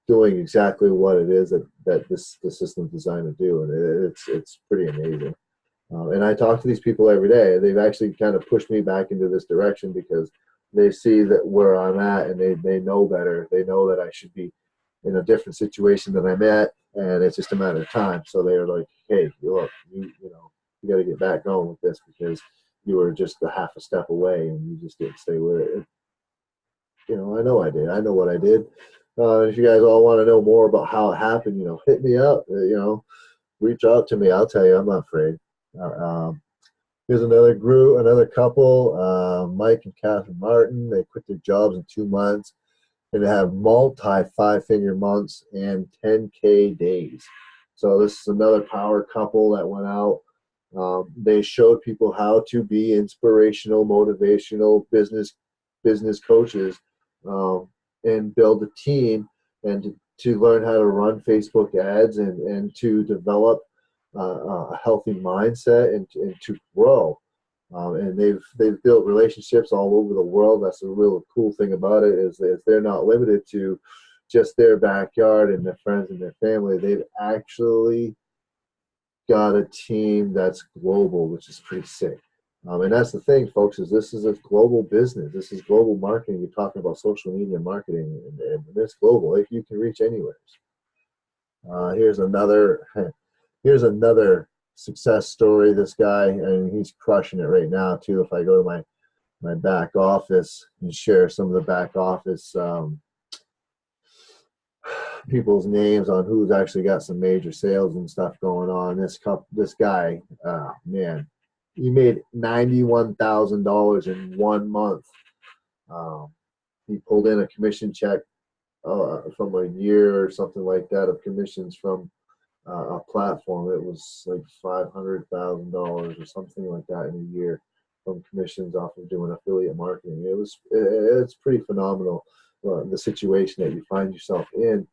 doing exactly what it is that the system's designed to do, and it's pretty amazing. And I talk to these people every day. They've actually kind of pushed me back into this direction because they see that where I'm at, and they know better. They know that I should be in a different situation than I'm at, and it's just a matter of time. So they're like, "Hey, look, you got to get back going with this, because you were just a half a step away and you just didn't stay with it." I know I did. I know what I did. If you guys all want to know more about how it happened, hit me up. Reach out to me. I'll tell you. I'm not afraid. Here's another couple. Mike and Catherine Martin. They quit their jobs in 2 months, and they have multi five-figure months and 10K days. So this is another power couple that went out. They showed people how to be inspirational, motivational business coaches, and build a team, and to learn how to run Facebook ads, and to develop a healthy mindset, and to grow. And they've built relationships all over the world. That's the real cool thing about it, is they're not limited to just their backyard and their friends and their family. They've actually got a team that's global, which is pretty sick. And that's the thing, folks, is this is a global business. This is global marketing. You're talking about social media marketing, and it's global. If you can reach anywhere. Here's another success story. This guy, and he's crushing it right now too. If I go to my back office and share some of the back office people's names on who's actually got some major sales and stuff going on. This guy, man, he made $91,000 in 1 month. He pulled in a commission check from a year or something like that of commissions from a platform. It was like $500,000 or something like that in a year from commissions off of doing affiliate marketing. It's pretty phenomenal, the situation that you find yourself in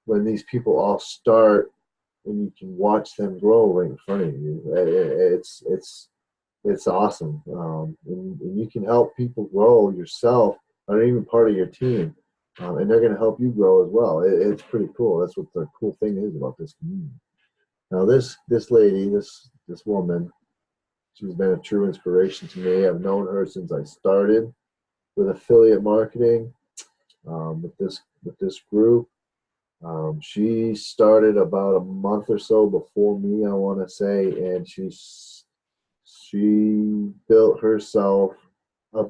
when these people all start, and you can watch them grow right in front of you. It's awesome, and you can help people grow yourself, or even part of your team, and they're going to help you grow as well. It's pretty cool. That's what the cool thing is about this community. Now, this lady, this woman, she's been a true inspiration to me. I've known her since I started with affiliate marketing, with this group. She started about a month or so before me, I want to say, and she built herself a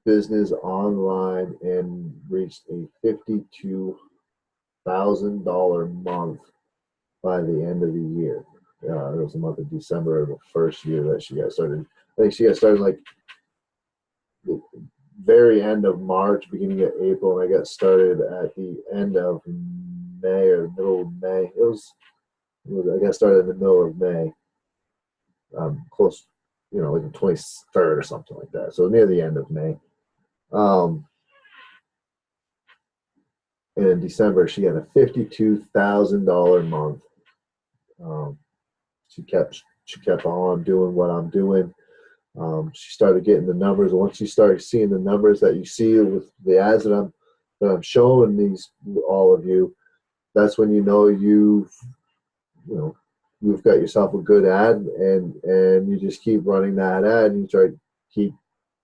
business online and reached a $52,000 month by the end of the year. It was the month of December of the first year that she got started. I think she got started like the very end of March, beginning of April, and I got started at the end of May or middle of May. I got started in the middle of May, close, like the 23rd or something like that. So near the end of May. And in December, she had a $52,000 month. She kept on doing what I'm doing. She started getting the numbers. Once you start seeing the numbers that you see with the ads that I'm showing all of you, that's when you've got yourself a good ad, and you just keep running that ad, and you keep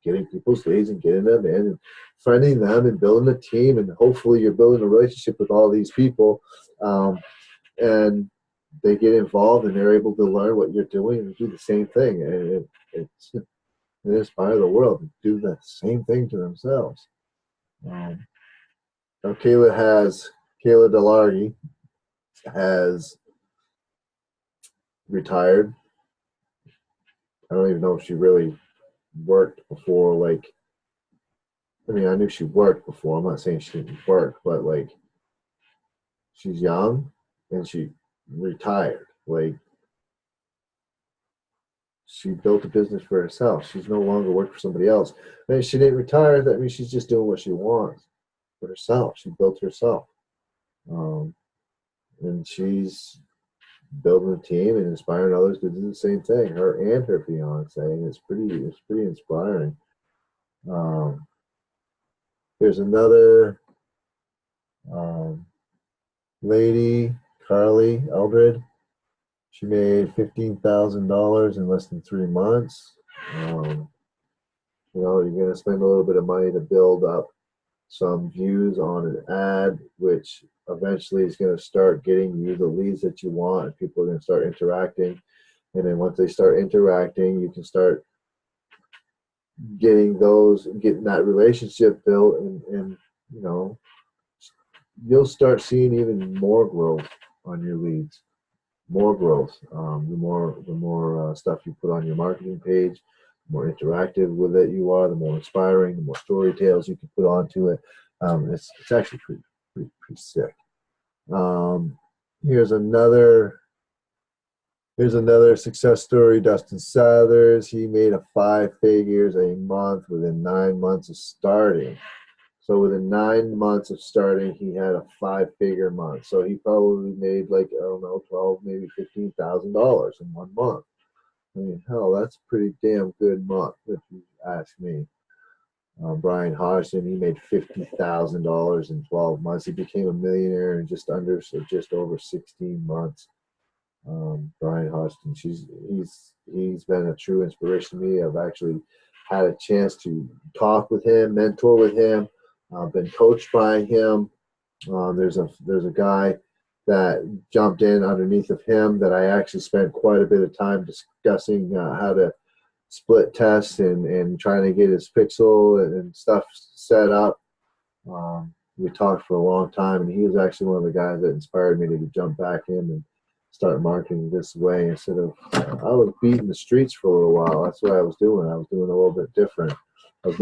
getting people's leads and getting them in and friending them and building a team, and hopefully you're building a relationship with all these people, and they get involved and they're able to learn what you're doing and do the same thing, and it inspires the world to do the same thing to themselves. Now Kayla Delargy has retired. I don't even know if she really worked before. I knew she worked before. I'm not saying she didn't work, but she's young and she retired. She built a business for herself. She's no longer working for somebody else. And she didn't retire. That means she's just doing what she wants for herself. She built herself. And she's building a team and inspiring others to do the same thing. Her and her fiance, and it's pretty inspiring. There's another lady, Carly Eldred. She made $15,000 in less than 3 months. You're going to spend a little bit of money to build up some views on an ad, which eventually is going to start getting you the leads that you want, and people are going to start interacting. And then once they start interacting, you can start getting that relationship built, and you'll start seeing even more growth on your leads. More growth. The more stuff you put on your marketing page, more interactive with it you are, the more inspiring, the more story tales you can put onto it. It's actually pretty sick. Um, here's another Here's another success story. Dustin Southers. He made a 5 figures a month within 9 months of starting. So within 9 months of starting, he had a 5 figure month. So he probably made like, I don't know, 12, maybe $15,000 in 1 month. I mean, hell, that's a pretty damn good month if you ask me. Brian Hodgson, he made $50,000 in 12 months. He became a millionaire in just over 16 months. Brian Hodgson, he's been a true inspiration to me. I've actually had a chance to talk with him, mentor with him. I've been coached by him. There's a guy that jumped in underneath of him that I actually spent quite a bit of time discussing how to split test and trying to get his pixel and stuff set up. We talked for a long time, and he was actually one of the guys that inspired me to jump back in and start marketing this way instead of I was beating the streets for a little while. That's what I was doing. I was doing a little bit different. I was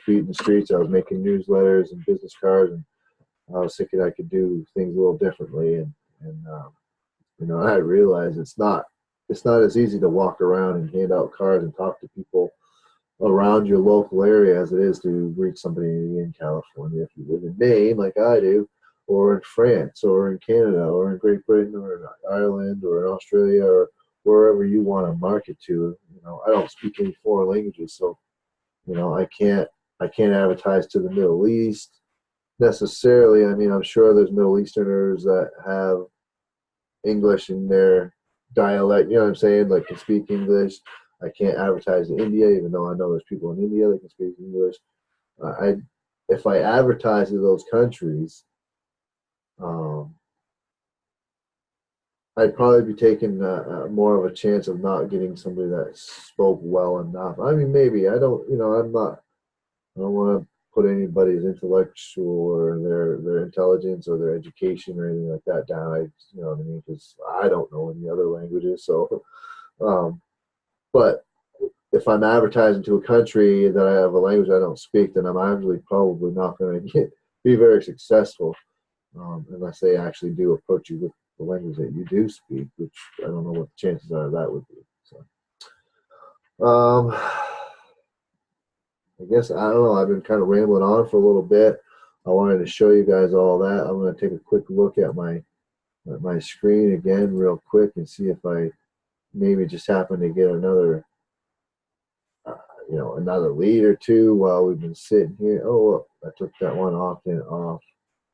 beating the streets. I was making newsletters and business cards, and I was thinking I could do things a little differently. And I realized it's not as easy to walk around and hand out cards and talk to people around your local area as it is to reach somebody in California if you live in Maine like I do, or in France, or in Canada, or in Great Britain, or in Ireland, or in Australia, or wherever you want to market to. I don't speak any foreign languages, so I can't advertise to the Middle East necessarily. I mean, I'm sure there's Middle Easterners that have English in their dialect, you know what I'm saying, like can speak English. I can't advertise to India, even though I know there's people in India that can speak English. If I advertise to those countries, I'd probably be taking more of a chance of not getting somebody that spoke well enough. I mean, maybe I don't. I don't want to put anybody's intellectual or their intelligence or their education or anything like that down. You know what I mean? Because I don't know any other languages. So, but if I'm advertising to a country that I have a language I don't speak, then I'm actually probably not going to be very successful unless they actually do approach you with the language that you do speak, which I don't know what the chances are of that would be. So, I guess I don't know. I've been kind of rambling on for a little bit. I wanted to show you guys all that. I'm going to take a quick look at my screen again real quick and see if I maybe just happen to get another another lead or two while we've been sitting here. Oh, look, I took that one off and off.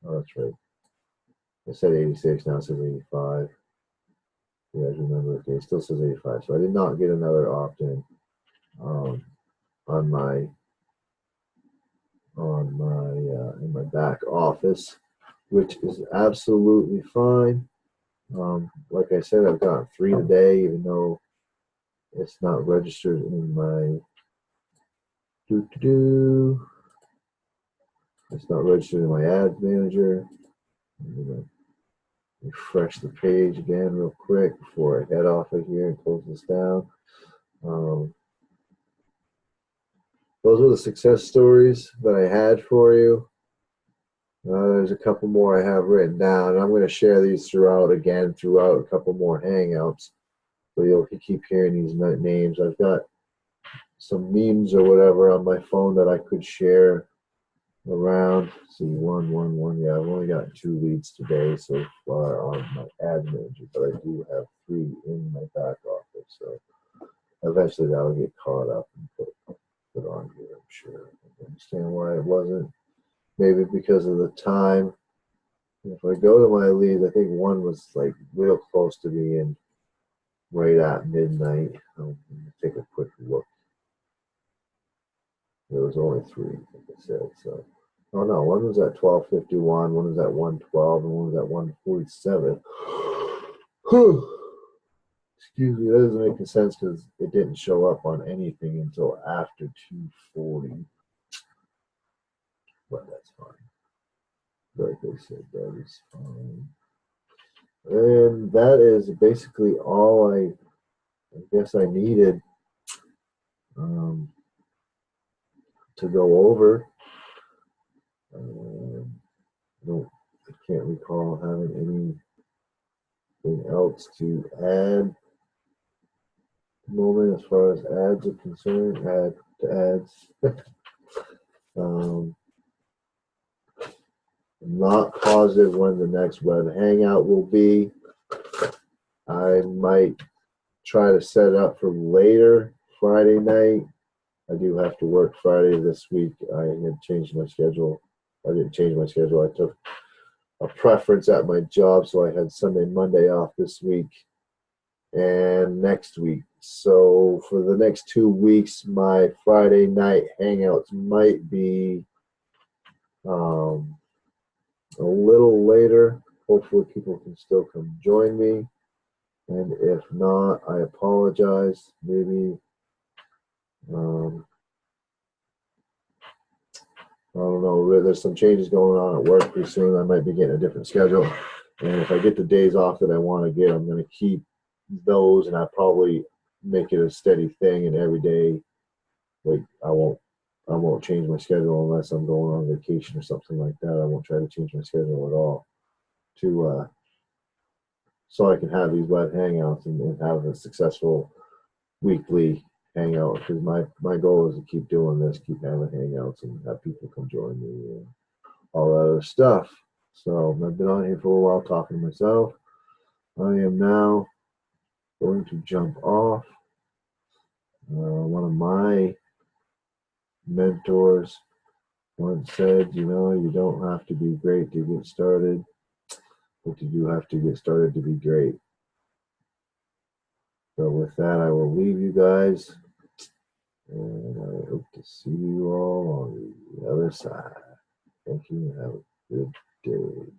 Oh, that's right. I said 86, now it says 85. You guys remember? Okay, it still says 85. So I did not get another opt-in on my in my back office, which is absolutely fine. Like I said, I've gotten 3 today, even though it's not registered in my It's not registered in my ads manager. I'm gonna refresh the page again real quick before I head off of here and close this down. Those are the success stories that I had for you. There's a couple more I have written down, and I'm going to share these throughout a couple more Hangouts. So you'll keep hearing these names. I've got some memes or whatever on my phone that I could share around. Let's see, one. Yeah, I've only got 2 leads today so far on my ad manager, but I do have 3 in my back office. So eventually that'll get caught up and put on here, I'm sure. I understand why it wasn't. Maybe because of the time. If I go to my leads, I think one was like real close to being right at midnight. I'll take a quick look. There was only 3, like I said. So, oh no, one was at 12:51, one was at 1:12, and one was at 1:47. Excuse me, that doesn't make any sense because it didn't show up on anything until after 2:40. But that's fine. Like I said, that is fine. And that is basically all I guess I needed to go over. I can't recall having anything else to add at the moment as far as ads are concerned. Add to ads. I'm not positive when the next web hangout will be. I might try to set it up for later Friday night. I do have to work Friday this week. I had changed my schedule. I didn't change my schedule. I took a preference at my job, so I had Sunday, Monday off this week and next week. So for the next 2 weeks, my Friday night hangouts might be a little later. Hopefully, people can still come join me. And if not, I apologize. Maybe I don't know. There's some changes going on at work pretty soon. I might be getting a different schedule. And if I get the days off that I want to get, I'm going to keep those, and I probably make it a steady thing. And every day, like I won't change my schedule unless I'm going on vacation or something like that. I won't try to change my schedule at all to so I can have these web hangouts and have a successful weekly hangout. Because my goal is to keep doing this, keep having hangouts, and have people come join me and all that other stuff. So I've been on here for a while talking to myself. I am now going to jump off. One of my mentors once said, you don't have to be great to get started, but you do have to get started to be great. So with that, I will leave you guys, and I hope to see you all on the other side. Thank you, and have a good day.